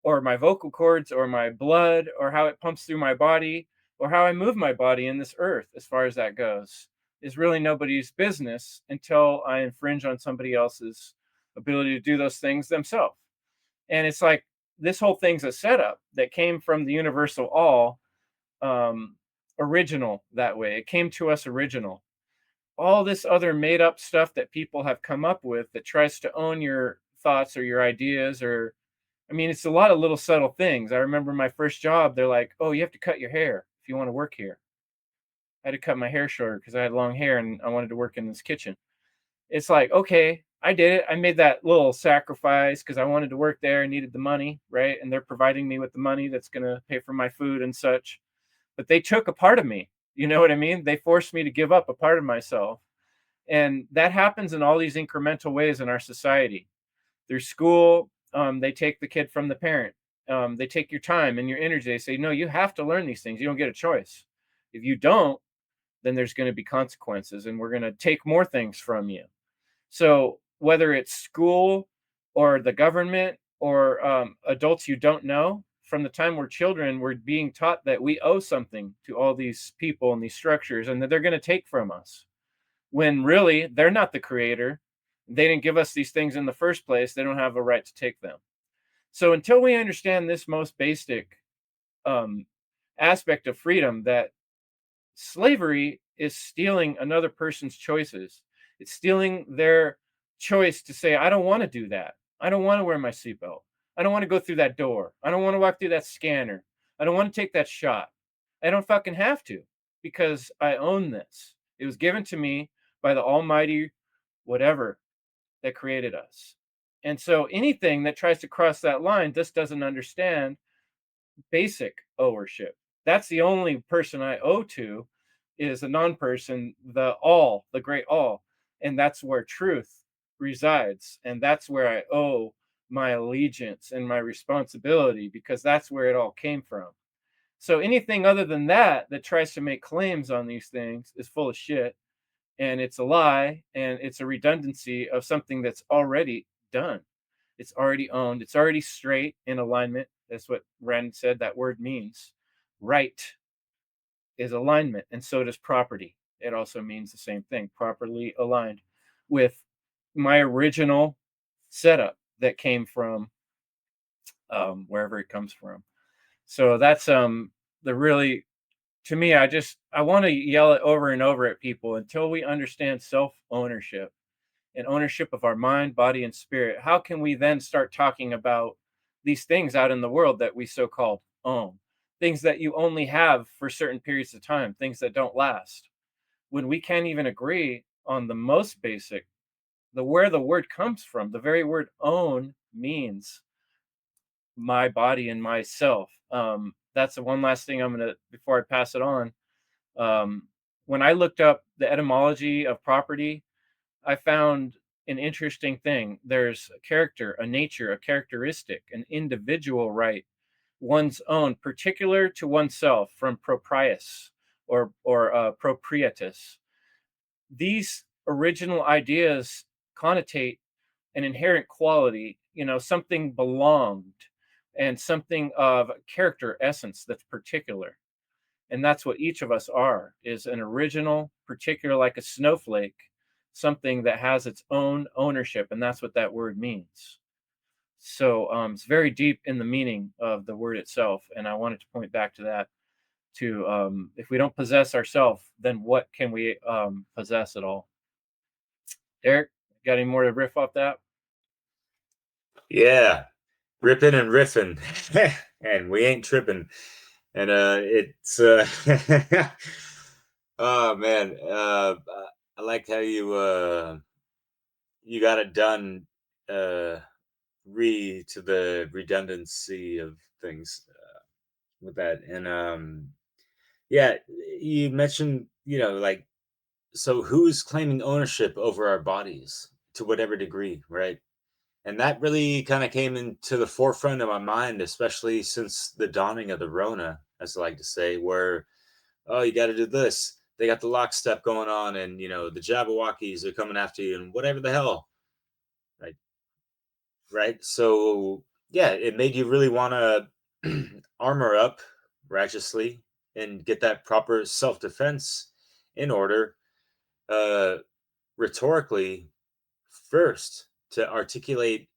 or my vocal cords, or my blood, or how it pumps through my body, or how I move my body in this earth, as far as that goes, is really nobody's business until I infringe on somebody else's ability to do those things themselves. And it's like this whole thing's a setup that came from the universal all, original that way. It came to us original. All this other made up stuff that people have come up with that tries to own your thoughts or your ideas, or I mean, it's a lot of little subtle things. I remember my first job, they're like, "Oh, you have to cut your hair if you want to work here." I had to cut my hair short because I had long hair and I wanted to work in this kitchen. It's like, okay, I did it. I made that little sacrifice because I wanted to work there and needed the money, right? And they're providing me with the money that's going to pay for my food and such. But they took a part of me. You know what I mean? They forced me to give up a part of myself. And that happens in all these incremental ways in our society. Through school, they take the kid from the parent. They take your time and your energy. They say, no, you have to learn these things. You don't get a choice. If you don't, then there's going to be consequences and we're going to take more things from you. So whether it's school or the government or adults you don't know, from the time we're children, we're being taught that we owe something to all these people and these structures and that they're going to take from us. When really, they're not the creator. They didn't give us these things in the first place. They don't have a right to take them. So until we understand this most basic aspect of freedom, that slavery is stealing another person's choices. It's stealing their choice to say, I don't want to do that. I don't want to wear my seatbelt. I don't want to go through that door. I don't want to walk through that scanner. I don't want to take that shot. I don't fucking have to because I own this. It was given to me by the almighty whatever that created us. And so anything that tries to cross that line just doesn't understand basic ownership. That's the only person I owe to is a non-person, the all, the great all. And that's where truth resides. And that's where I owe my allegiance and my responsibility because that's where it all came from. So anything other than that that tries to make claims on these things is full of shit. and it's a lie, and it's a redundancy of something that's already done. It's already owned. It's already straight in alignment. That's what Ren said that word means. Right is alignment, and so does property. It also means the same thing, properly aligned with my original setup that came from wherever it comes from. So that's the really, to me, I want to yell it over and over at people until we understand self ownership and ownership of our mind, body, and spirit. How can we then start talking about these things out in the world that we so called own? Things that you only have for certain periods of time, things that don't last. When we can't even agree on the most basic, where the word comes from, the very word own means my body and myself. That's the one last thing I'm gonna, before I pass it on. When I looked up the etymology of property, I found an interesting thing. There's a character, a nature, a characteristic, an individual right, one's own, particular to oneself, from proprius or proprietus. These original ideas connotate an inherent quality, something belonged, and something of character essence that's particular. And that's what each of us are, is an original, particular, like a snowflake, something that has its own ownership, and that's what that word means. So it's very deep in the meaning of the word itself, and I wanted to point back to that. To if we don't possess ourselves, then what can we possess at all? Eric, got any more to riff off that? Yeah, ripping and riffing, and we ain't tripping. And it's oh man, I like how you got it done. To the redundancy of things with that, and yeah, you mentioned, like, so who's claiming ownership over our bodies to whatever degree, right? And that really kind of came into the forefront of my mind, especially since the dawning of the Rona, as I like to say, where, oh, you got to do this. They got the lockstep going on, and the Jabberwockies are coming after you, and whatever the hell, right? Right. So yeah, it made you really want to armor up righteously and get that proper self defense in order, uh, rhetorically first, to articulate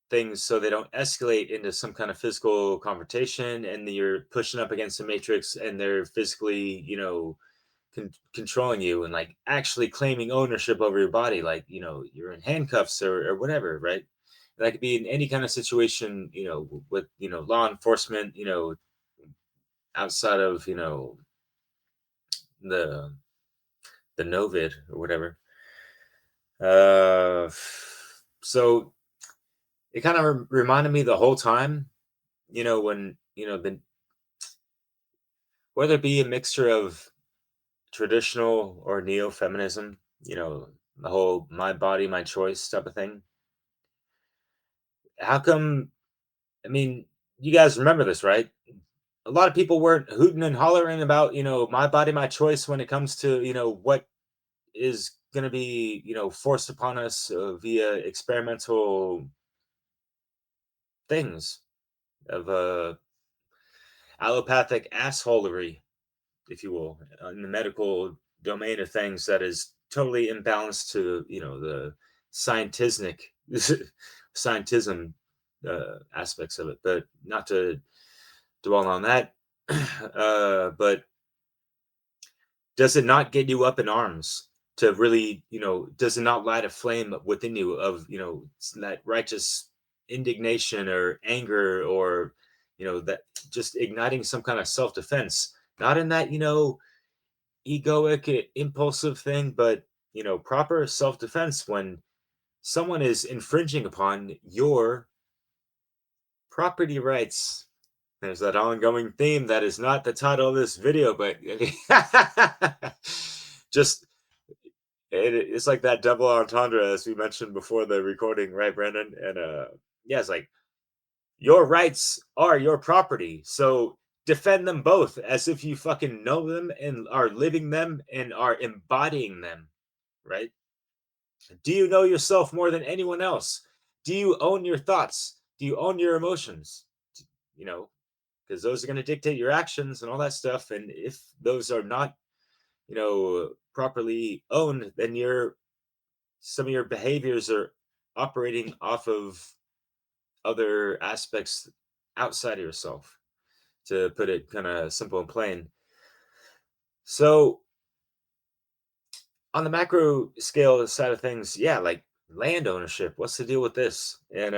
things so they don't escalate into some kind of physical confrontation, and you're pushing up against the matrix and they're physically, controlling you and like actually claiming ownership over your body, like, you're in handcuffs or whatever, right? That could be in any kind of situation, with, law enforcement, outside of, the Novid or whatever. So it kind of reminded me the whole time, when, whether it be a mixture of traditional or neo-feminism, the whole my body, my choice type of thing. How come, I mean, you guys remember this, right? A lot of people weren't hooting and hollering about, my body, my choice when it comes to, what is going to be, forced upon us via experimental things of allopathic assholery, if you will, in the medical domain of things, that is totally imbalanced to, the scientism aspects of it. But not to dwell on that. But does it not get you up in arms to really, does it not light a flame within you of, that righteous indignation or anger, or, that just igniting some kind of self-defense, not in that, egoic, impulsive thing, but, proper self-defense when someone is infringing upon your property rights. There's that ongoing theme that is not the title of this video, but just it's like that double entendre, as we mentioned before the recording, right, Brandon? And yeah, it's like, your rights are your property, so defend them both as if you fucking know them and are living them and are embodying them, right? Do you know yourself more than anyone else? Do you own your thoughts? Do you own your emotions? You know, because those are going to dictate your actions and all that stuff. And if those are not, properly owned, then some of your behaviors are operating off of other aspects outside of yourself, to put it kind of simple and plain. So on the macro scale side of things, yeah, like land ownership, what's the deal with this? And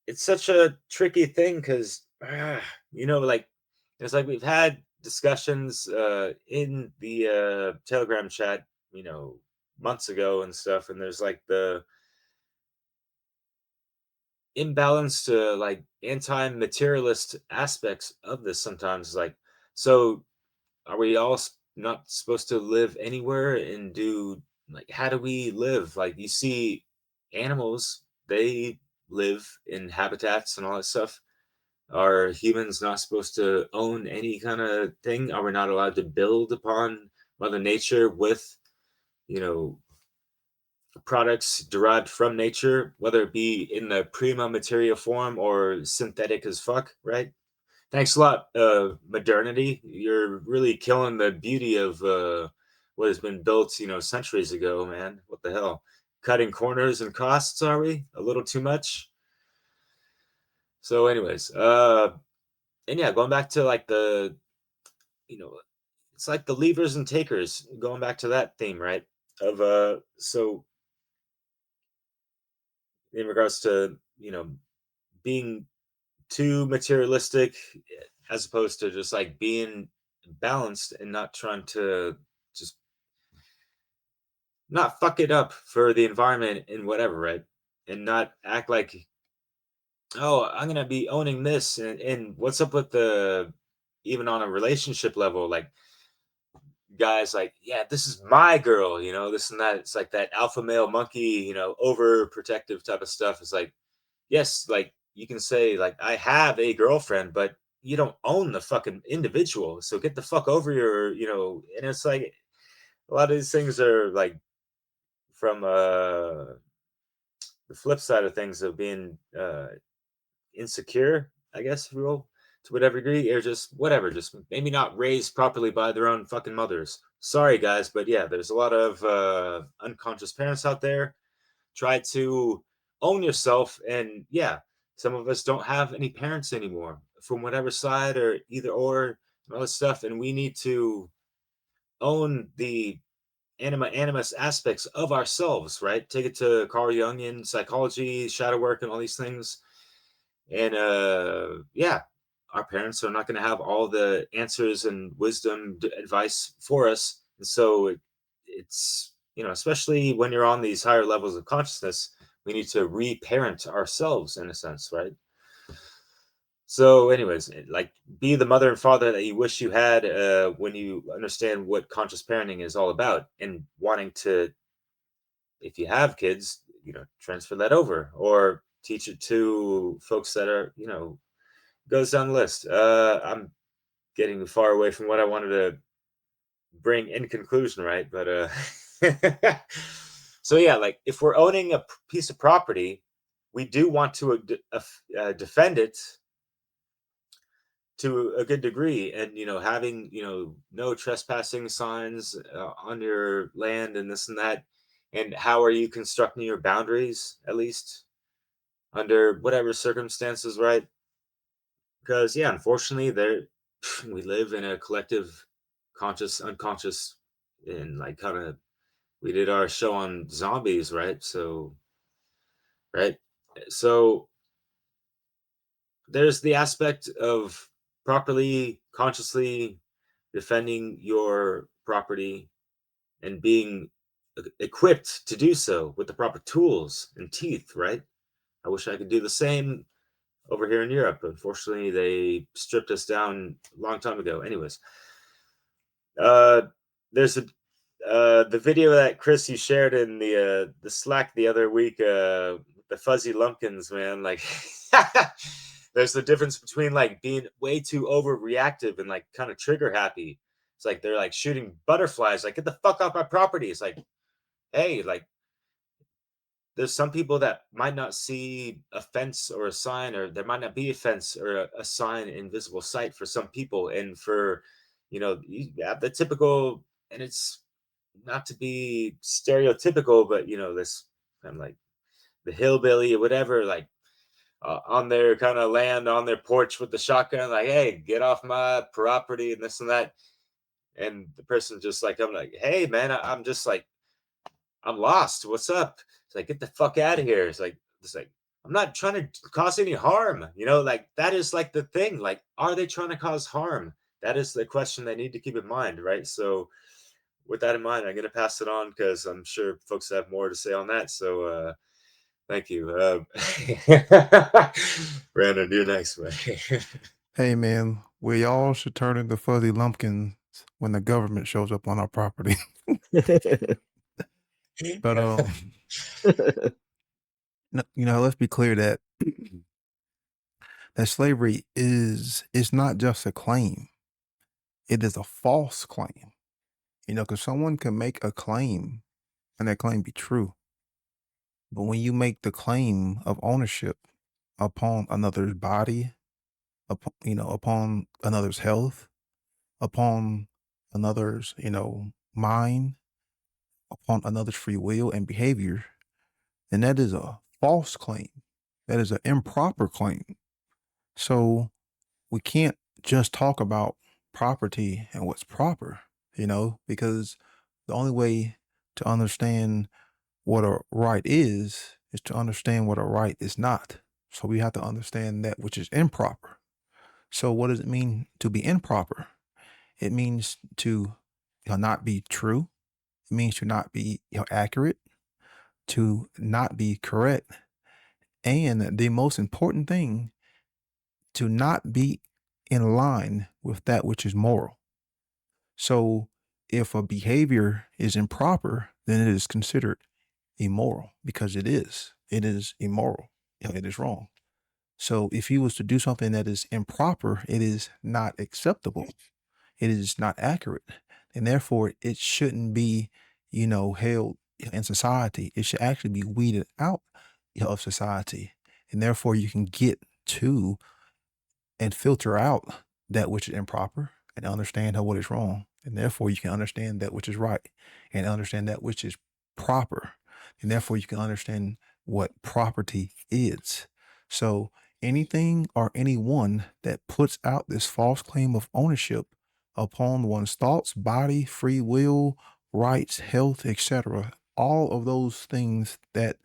it's such a tricky thing because like it's like we've had discussions in the Telegram chat, months ago and stuff, and there's like the imbalanced like anti-materialist aspects of this sometimes. Like, so are we all not supposed to live anywhere and do, like, how do we live? Like, you see animals, they live in habitats and all that stuff. Are humans not supposed to own any kind of thing? Are we not allowed to build upon Mother Nature with, you know, products derived from nature, whether it be in the prima materia form or synthetic as fuck, right? Thanks a lot, modernity. You're really killing the beauty of what has been built, centuries ago, man. What the hell? Cutting corners and costs, are we? A little too much? So, anyways, and yeah, going back to like it's like the levers and takers, going back to that theme, right? Of so in regards to, being too materialistic, as opposed to just like being balanced and not trying to just not fuck it up for the environment and whatever, right? And not act like, oh, I'm gonna be owning this, and what's up with the, even on a relationship level, like guys like, yeah, this is my girl, this and that. It's like that alpha male monkey, overprotective type of stuff. It's like, yes, like you can say like I have a girlfriend, but you don't own the fucking individual. So get the fuck over your, and it's like a lot of these things are like from the flip side of things of being insecure, I guess, if you will, to whatever degree, or just whatever, just maybe not raised properly by their own fucking mothers. Sorry guys, but yeah, there's a lot of unconscious parents out there. Try to own yourself, and yeah, some of us don't have any parents anymore from whatever side, or either or, and all this stuff, and we need to own the animus aspects of ourselves, right? Take it to Carl Jungian psychology, shadow work, and all these things. And yeah, our parents are not going to have all the answers and wisdom advice for us, and so it's, especially when you're on these higher levels of consciousness, we need to reparent ourselves in a sense, right? So anyways, like, be the mother and father that you wish you had when you understand what conscious parenting is all about, and wanting to, if you have kids, transfer that over or teach it to folks that are, goes down the list. I'm getting far away from what I wanted to bring in conclusion, right? But so yeah, like if we're owning a piece of property, we do want to defend it to a good degree, and having no trespassing signs on your land and this and that. And how are you constructing your boundaries, at least under whatever circumstances, right? Because yeah, unfortunately, there we live in a collective conscious unconscious, and like kind of, we did our show on zombies, right? So right, so there's the aspect of properly consciously defending your property and being equipped to do so with the proper tools and teeth, right? I wish I could do the same over here in Europe. Unfortunately, they stripped us down a long time ago. Anyways, there's the video that Chris, you shared in the Slack the other week, the fuzzy lumpkins, man. Like, there's the difference between like being way too overreactive and like kind of trigger happy. It's like they're like shooting butterflies. Like, get the fuck off my property. It's like, hey, like there's some people that might not see a fence or a sign, or there might not be a fence or a sign in visible sight for some people. And for, you have the typical, and it's not to be stereotypical, but this kind of like the hillbilly or whatever, like on their kind of land, on their porch with the shotgun, like, hey, get off my property and this and that. And the person just like, I'm like, hey, man, I'm just like, I'm lost. What's up? It's like, get the fuck out of here. It's like, I'm not trying to cause any harm. Like that is like the thing. Like, are they trying to cause harm? That is the question they need to keep in mind, right? So, with that in mind, I'm gonna pass it on because I'm sure folks have more to say on that. So, thank you, Brandon. You're next, man. Hey man, we all should turn into fuzzy lumpkins when the government shows up on our property. But let's be clear that slavery is not just a claim; it is a false claim. Because someone can make a claim and that claim be true, but when you make the claim of ownership upon another's body, upon another's health, upon another's, mind, upon another's free will and behavior, then that is a false claim. That is an improper claim. So we can't just talk about property and what's proper, because the only way to understand what a right is to understand what a right is not. So we have to understand that which is improper. So what does it mean to be improper? It means to not be true. It means to not be accurate, to not be correct. And the most important thing, to not be in line with that which is moral. So if a behavior is improper, then it is considered immoral because it is. It is immoral. It is wrong. So if he was to do something that is improper, it is not acceptable. It is not accurate. And therefore it shouldn't be, held in society. It should actually be weeded out of society. And therefore you can get to and filter out that which is improper and understand what is wrong. And therefore you can understand that which is right and understand that which is proper. And therefore you can understand what property is. So anything or anyone that puts out this false claim of ownership upon one's thoughts, body, free will, rights, health, etc., all of those things that,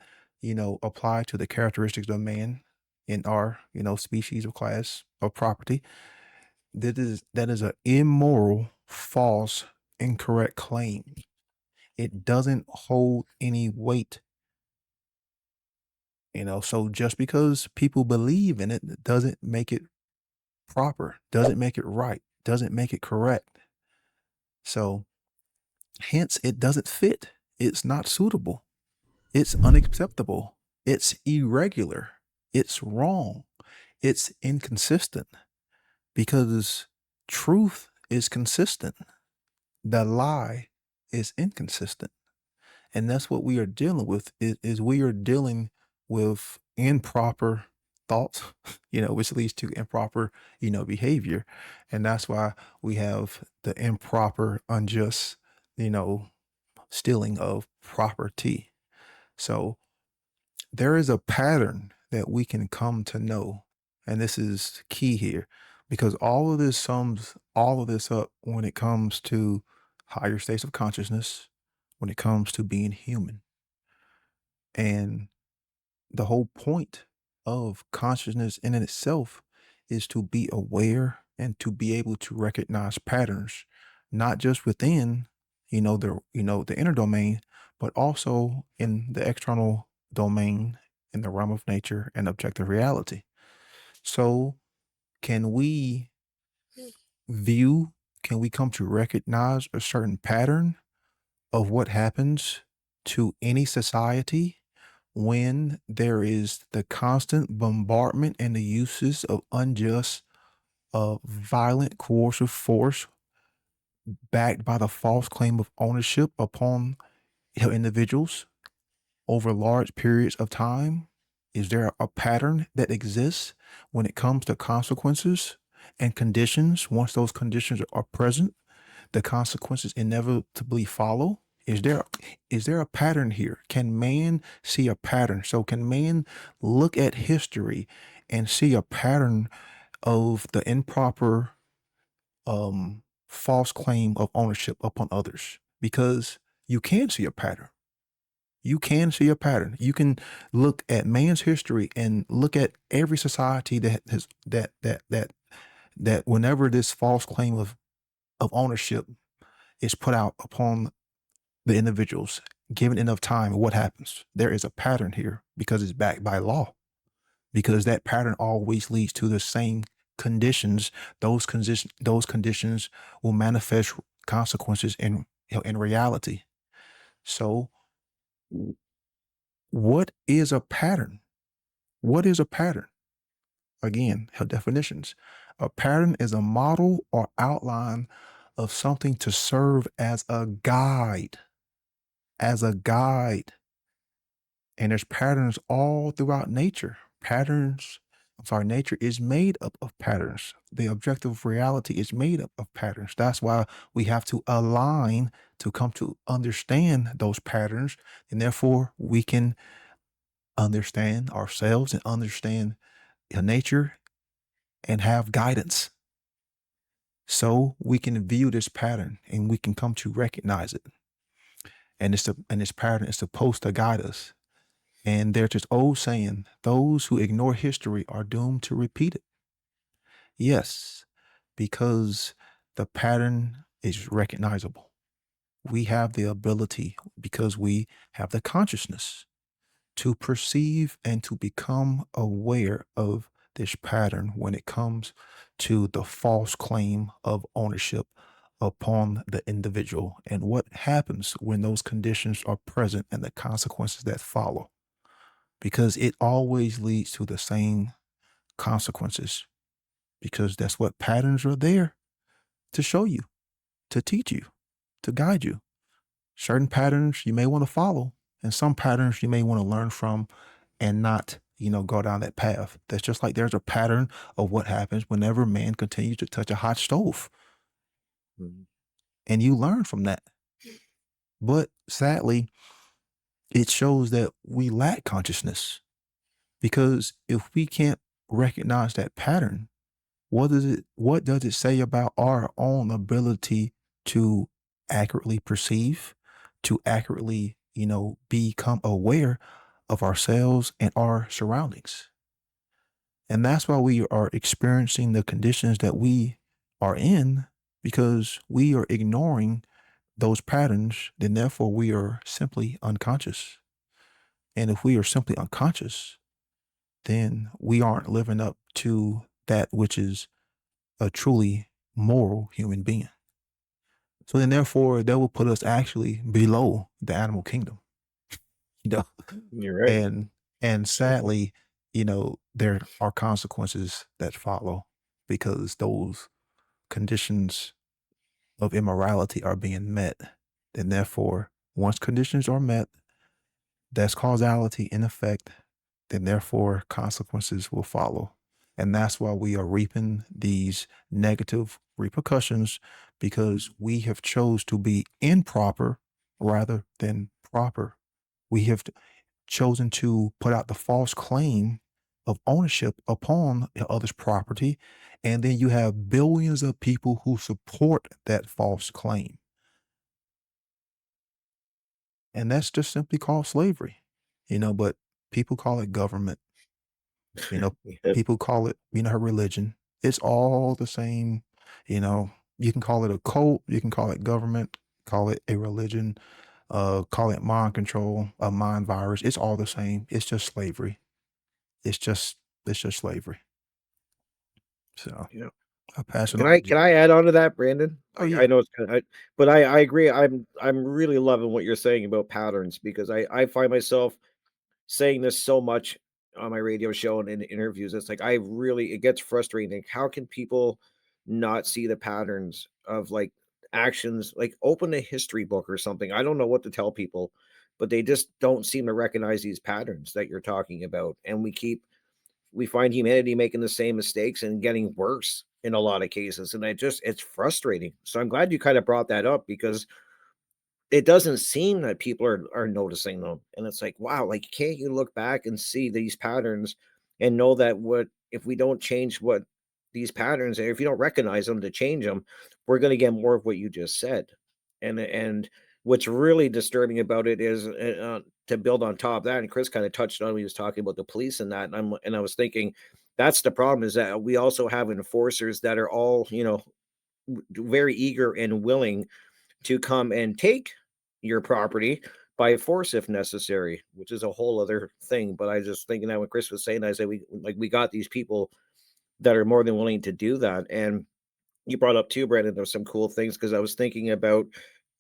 apply to the characteristics of man in our, species of class of property, that is an immoral, false, incorrect claim. It doesn't hold any weight. So just because people believe in it doesn't make it proper, doesn't make it right, doesn't make it correct. So hence it doesn't fit. It's not suitable. It's unacceptable. It's irregular. It's wrong. It's inconsistent because truth is consistent. The lie is inconsistent. And that's what we are dealing with is we are dealing with improper thoughts, which leads to improper, behavior. And that's why we have the improper, unjust, stealing of property. So there is a pattern that we can come to know. And this is key here because all of this sums all of this up when it comes to higher states of consciousness, when it comes to being human. And the whole point of consciousness in itself is to be aware and to be able to recognize patterns, not just within, the inner domain, but also in the external domain in the realm of nature and objective reality. So can we can we come to recognize a certain pattern of what happens to any society when there is the constant bombardment and the uses of unjust, violent, coercive force backed by the false claim of ownership upon individuals over large periods of time? Is there a pattern that exists when it comes to consequences and conditions? Once those conditions are present, the consequences inevitably follow. Is there a pattern here? Can man see a pattern? So can man look at history and see a pattern of the improper false claim of ownership upon others? Because you can see a pattern. You can see a pattern. You can look at man's history and look at every society that has that whenever this false claim of ownership is put out upon the individuals, given enough time, what happens? There is a pattern here because it's backed by law. Because that pattern always leads to the same conditions. Those conditions will manifest consequences in reality. So what is a pattern? What is a pattern? Again, her definitions. A pattern is a model or outline of something to serve as a guide. As a guide. And there's patterns all throughout nature. Nature is made up of patterns. The objective reality is made up of patterns. That's why we have to align to come to understand those patterns. And therefore, we can understand ourselves and understand nature and have guidance. So we can view this pattern and we can come to recognize it. And this pattern is supposed to guide us. And there's this old saying, those who ignore history are doomed to repeat it. Yes, because the pattern is recognizable. We have the ability, because we have the consciousness, to perceive and to become aware of this pattern when it comes to the false claim of ownership upon the individual and what happens when those conditions are present and the consequences that follow. Because it always leads to the same consequences, because that's what patterns are there to show you, to teach you, to guide you. Certain patterns you may want to follow, and some patterns you may want to learn from and not, go down that path. That's just like there's a pattern of what happens whenever man continues to touch a hot stove. And you learn from that. But sadly, it shows that we lack consciousness, because if we can't recognize that pattern, what does it say about our own ability to accurately perceive, to accurately, become aware of ourselves and our surroundings? And that's why we are experiencing the conditions that we are in, because we are ignoring those patterns, then therefore we are simply unconscious. And if we are simply unconscious, then we aren't living up to that which is a truly moral human being. So then therefore that will put us actually below the animal kingdom. You're right. And sadly, there are consequences that follow, because those conditions of immorality are being met. And therefore, once conditions are met, that's causality in effect, then therefore consequences will follow. And that's why we are reaping these negative repercussions, because we have chose to be improper rather than proper. We have chosen to put out the false claim of ownership upon the other's property. And then you have billions of people who support that false claim. And that's just simply called slavery, but people call it government. Yep. People call it, her religion. It's all the same. You can call it a cult, you can call it government, call it a religion, call it mind control, a mind virus. It's all the same. It's just slavery. It's just slavery. So Yeah. I'll pass it Can on. I add on to that, Brandon? Oh, I yeah. know it's but I agree. I'm really loving what you're saying about patterns, because I find myself saying this so much on my radio show and in interviews. It's like it gets frustrating. Like, how can people not see the patterns of, like, actions, like open a history book or something. I don't know what to tell people, but they just don't seem to recognize these patterns that you're talking about. And we find humanity making the same mistakes and getting worse in a lot of cases. And it's frustrating. So I'm glad you kind of brought that up because it doesn't seem that people are noticing them. And it's like, wow, like can't you look back and see these patterns and know that what if we don't change what these patterns, if you don't recognize them to change them, we're going to get more of what you just said. And what's really disturbing about it is to build on top of that, and Chris kind of touched on when he was talking about the police and that, and I was thinking that's the problem is that we also have enforcers that are all, very eager and willing to come and take your property by force if necessary, which is a whole other thing. But I just thinking that when Chris was saying, I said we got these people that are more than willing to do that. And you brought up too, Brandon, there's some cool things because I was thinking about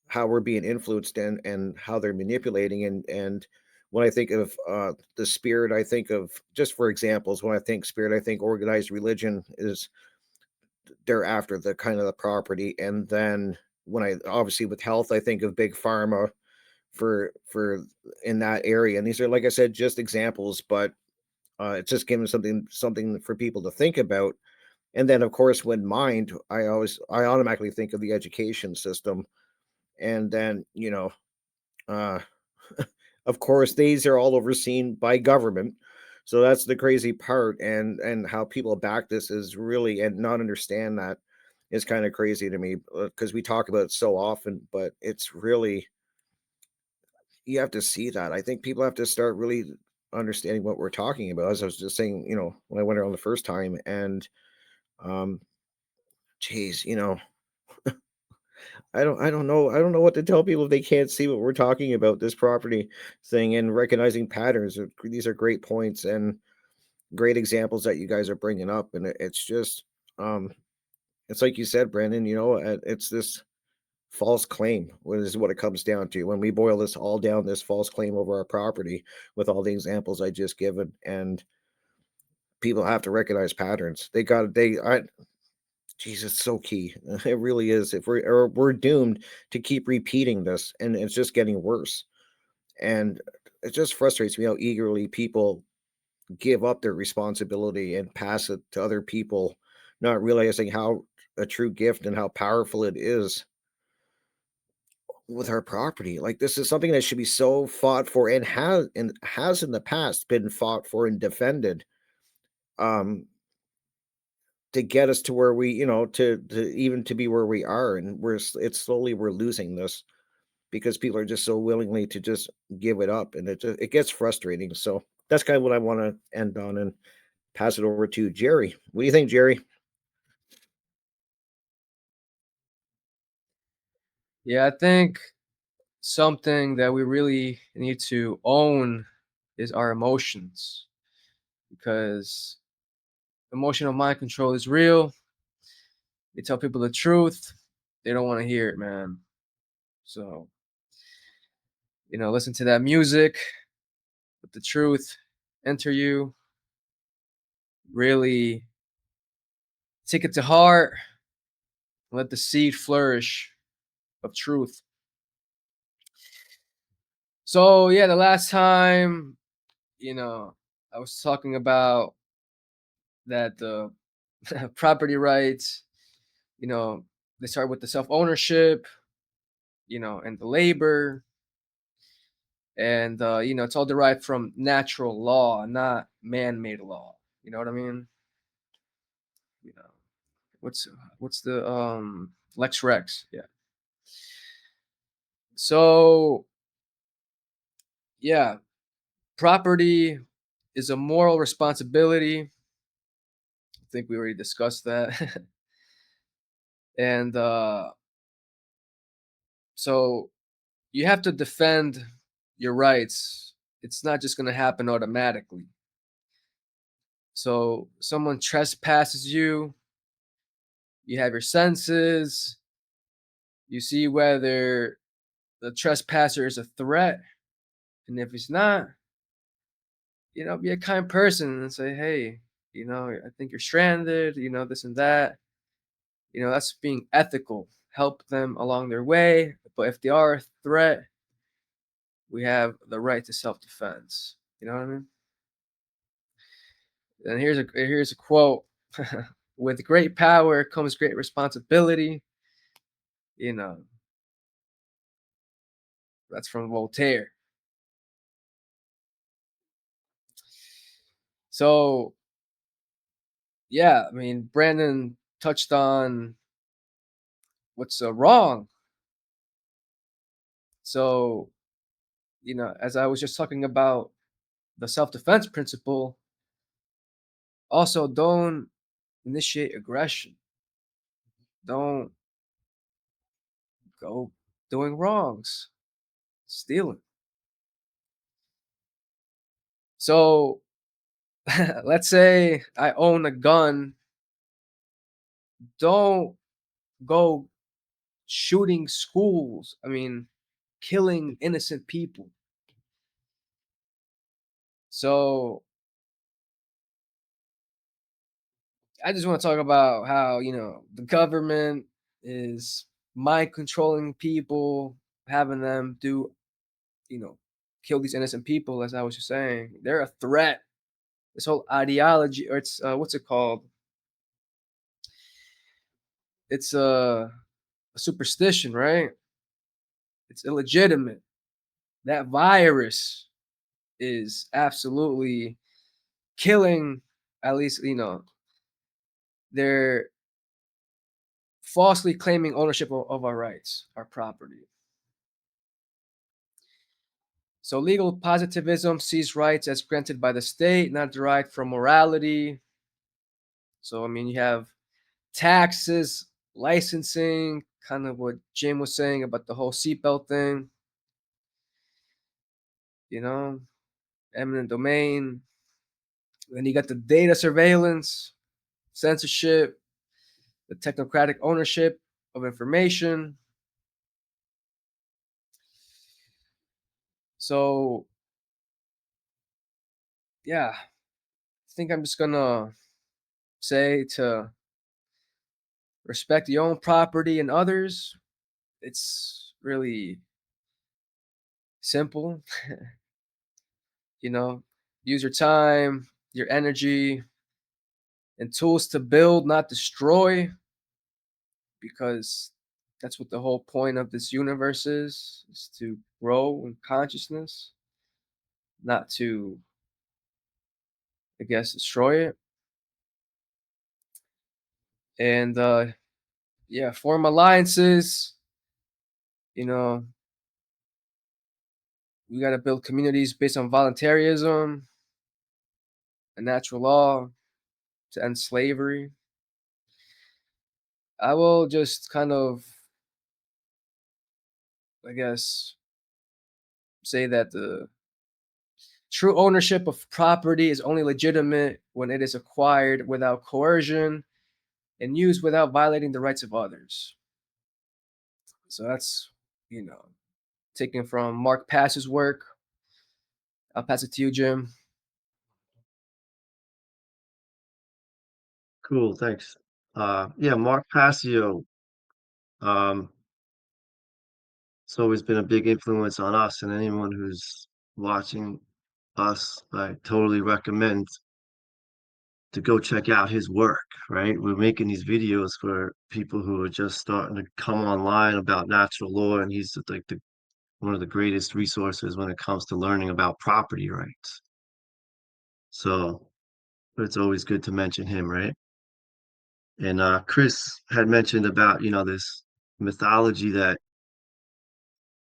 how we're being influenced and how they're manipulating and when I think of the spirit, I think of just for examples, when I think spirit, I think organized religion is they're after the kind of the property. And then when I obviously with health, I think of big pharma for in that area. And these are, like I said, just examples, but it's just giving something for people to think about. And then of course, when mind, I automatically think of the education system. And then, uh of course, these are all overseen by government. So that's the crazy part, and how people back this is really and not understand that is kind of crazy to me because we talk about it so often, but it's really you have to see that. I think people have to start really understanding what we're talking about. As I was just saying, when I went around the first time, and um, geez, I don't know what to tell people if they can't see what we're talking about this property thing and recognizing patterns. These are great points and great examples that you guys are bringing up, and it's just, um, it's like you said, Brandon. It's this false claim. What is what it comes down to when we boil this all down? This false claim over our property, with all the examples I just given, and people have to recognize patterns. They got they. I Jesus, it's so key. It really is. If we're doomed to keep repeating this, and it's just getting worse. And it just frustrates me how eagerly people give up their responsibility and pass it to other people, not realizing how a true gift and how powerful it is with our property. Like this is something that should be so fought for and has in the past been fought for and defended. Um, to get us to where we, to even to be where we are, and it's slowly we're losing this because people are just so willingly to just give it up, and it gets frustrating. So that's kind of what I want to end on and pass it over to Jerry. What do you think, Jerry? Yeah, I think something that we really need to own is our emotions because emotional mind control is real. You tell people the truth, they don't want to hear it, man. So, listen to that music, let the truth enter you, really take it to heart, let the seed flourish of truth. So, yeah, the last time, I was talking about that the property rights, they start with the self ownership, and the labor. And, it's all derived from natural law, not man made law. You know what I mean? You know, what's the Lex Rex? Yeah. So, yeah, property is a moral responsibility. I think we already discussed that. And so you have to defend your rights. It's not just going to happen automatically. So someone trespasses you, you have your senses, you see whether the trespasser is a threat. And if he's not, be a kind person and say, hey, I think you're stranded, this and that. That's being ethical, help them along their way. But if they are a threat, we have the right to self-defense. You know what I mean? And here's a quote: "With great power comes great responsibility." You know, that's from Voltaire. So yeah, I mean, Brandon touched on what's wrong. So, as I was just talking about the self-defense principle, also don't initiate aggression. Don't go doing wrongs, stealing. So, let's say I own a gun. Don't go shooting schools. I mean, killing innocent people. So, I just want to talk about how, the government is mind controlling people, having them do, kill these innocent people, as I was just saying. They're a threat. This whole ideology, or it's, what's it called? It's a superstition, right? It's illegitimate. That virus is absolutely killing, at least, they're falsely claiming ownership of our rights, our property. So legal positivism sees rights as granted by the state, not derived from morality. So, I mean, you have taxes, licensing, kind of what Jim was saying about the whole seatbelt thing, eminent domain. Then you got the data surveillance, censorship, the technocratic ownership of information. So, yeah, I think I'm just gonna say to respect your own property and others. It's really simple. Use your time, your energy, and tools to build, not destroy, because that's what the whole point of this universe is to grow in consciousness, not to, I guess, destroy it. And yeah, form alliances. You know, we got to build communities based on voluntarism and natural law to end slavery. I will just kind of, I guess, say that the true ownership of property is only legitimate when it is acquired without coercion and used without violating the rights of others. So that's, taken from Mark Pass's work. I'll pass it to you, Jim. Cool, thanks. Yeah, Mark Passio, um, it's always been a big influence on us, and anyone who's watching us, I totally recommend to go check out his work, right? We're making these videos for people who are just starting to come online about natural law, and he's like one of the greatest resources when it comes to learning about property rights. So it's always good to mention him, right? And Chris had mentioned about, this mythology that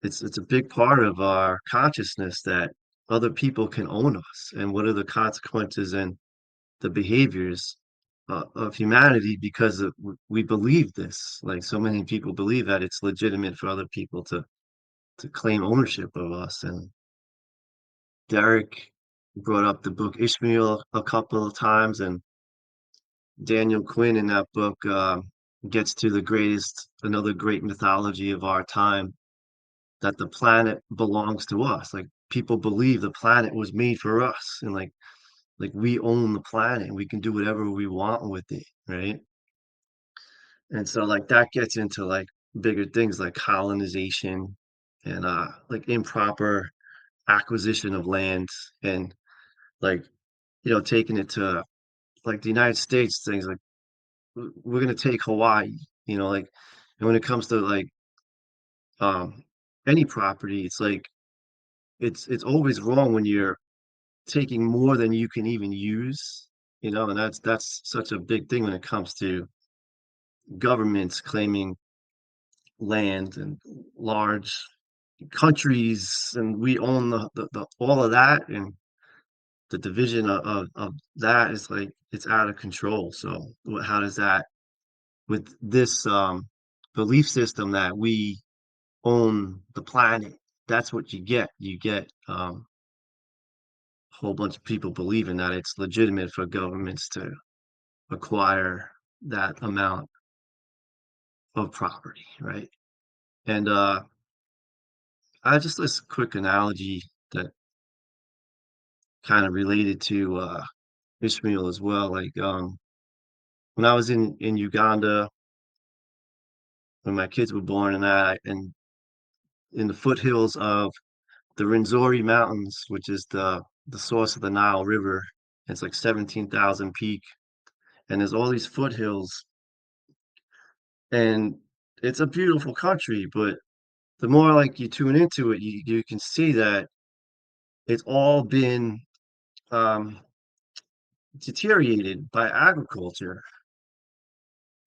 it's a big part of our consciousness that other people can own us, and what are the consequences and the behaviors of humanity because we believe this. Like so many people believe that it's legitimate for other people to claim ownership of us. And Derek brought up the book Ishmael a couple of times, and Daniel Quinn in that book gets to another great mythology of our time, that the planet belongs to us. Like people believe the planet was made for us, and like we own the planet. We can do whatever we want with it, right? And so like that gets into like bigger things like colonization and like improper acquisition of land and like taking it to like the United States things like we're gonna take Hawaii, like and when it comes to like um any property, it's like it's always wrong when you're taking more than you can even use, and that's such a big thing when it comes to governments claiming land and large countries and we own the all of that and the division of that is like it's out of control. So how does that with this belief system that we own the planet, that's what you get a whole bunch of people believing that it's legitimate for governments to acquire that amount of property, right? And I just this quick analogy that kind of related to Ishmael as well. Like when I was in Uganda when my kids were born and that and in the foothills of the Rwenzori Mountains, which is the source of the Nile River. It's like 17,000 peak, and there's all these foothills, and it's a beautiful country. But the more like you tune into it, you can see that it's all been um, deteriorated by agriculture.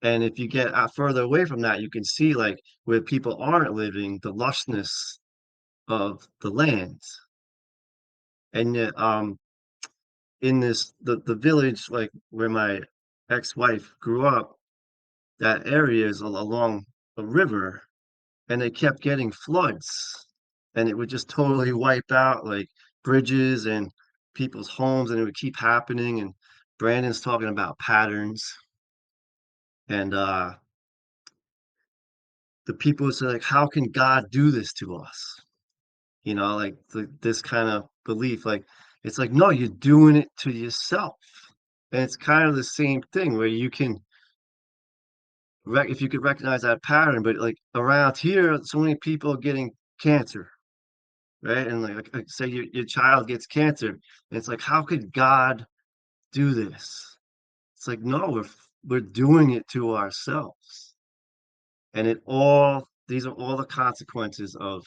And if you get further away from that, you can see like where people aren't living, the lushness of the land. And yet, in the village like where my ex-wife grew up, that area is along a river, and they kept getting floods, and it would just totally wipe out like bridges and people's homes, and it would keep happening. And Brandon's talking about patterns, and the people say like, how can God do this to us? Like this kind of belief, like it's like no, you're doing it to yourself. And it's kind of the same thing where you can if you could recognize that pattern, but like around here, so many people are getting cancer, right? And like say your child gets cancer, and it's like, how could God do this? It's like, no, we're doing it to ourselves. And these are all the consequences of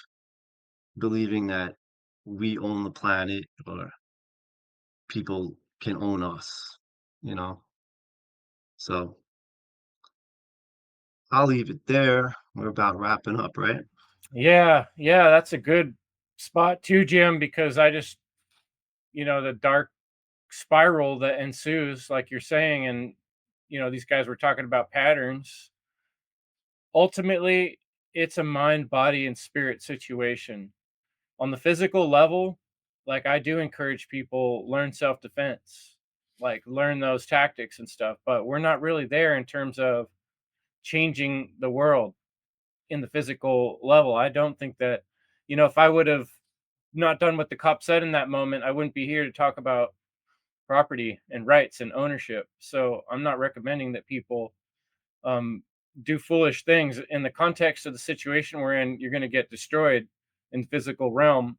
believing that we own the planet or people can own us, you know? So I'll leave it there. We're about wrapping up, right? Yeah, that's a good spot too, Jim, because I just, the dark spiral that ensues, like you're saying, and these guys were talking about patterns. Ultimately, it's a mind, body, and spirit situation. On the physical level, like I do encourage people learn self-defense, like learn those tactics and stuff, but we're not really there in terms of changing the world in the physical level. I don't think that, if I would have not done what the cop said in that moment, I wouldn't be here to talk about property and rights and ownership. So I'm not recommending that people um, do foolish things. In the context of the situation we're in, you're going to get destroyed in the physical realm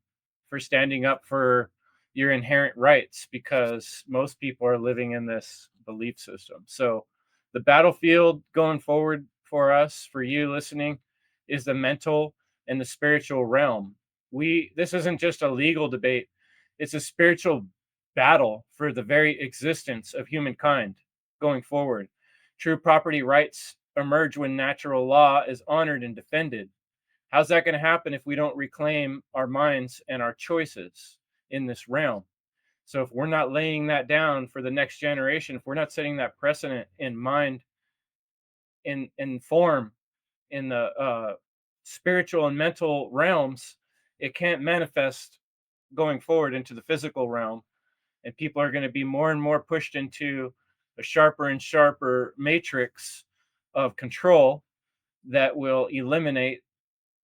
for standing up for your inherent rights because most people are living in this belief system. So the battlefield going forward for us, for you listening, is the mental and the spiritual realm. This isn't just a legal debate, it's a spiritual battle for the very existence of humankind going forward. True property rights emerge when natural law is honored and defended. How's that going to happen if we don't reclaim our minds and our choices in this realm? So if we're not laying that down for the next generation, if we're not setting that precedent in mind, in form, in the spiritual and mental realms, it can't manifest going forward into the physical realm. And people are going to be more and more pushed into a sharper and sharper matrix of control that will eliminate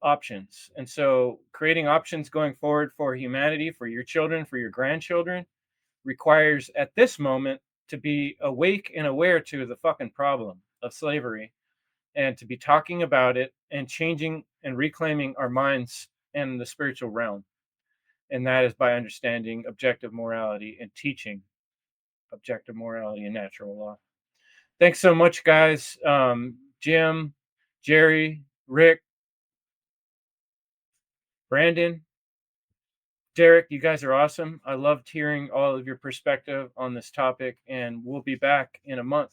options. And so creating options going forward for humanity, for your children, for your grandchildren, requires at this moment to be awake and aware to the fucking problem of slavery and to be talking about it and changing and reclaiming our minds and the spiritual realm. And that is by understanding objective morality and teaching objective morality and natural law. Thanks so much, guys. Jim, Jerry, Rick, Brandon, Derek, you guys are awesome. I loved hearing all of your perspective on this topic, and we'll be back in a month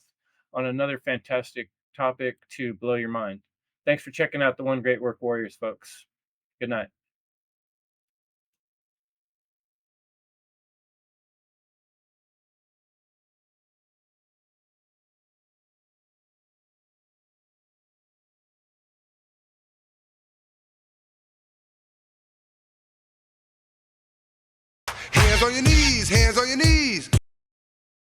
on another fantastic topic to blow your mind. Thanks for checking out the One Great Work Warriors, folks. Good night. Hands on your knees, hands on your knees.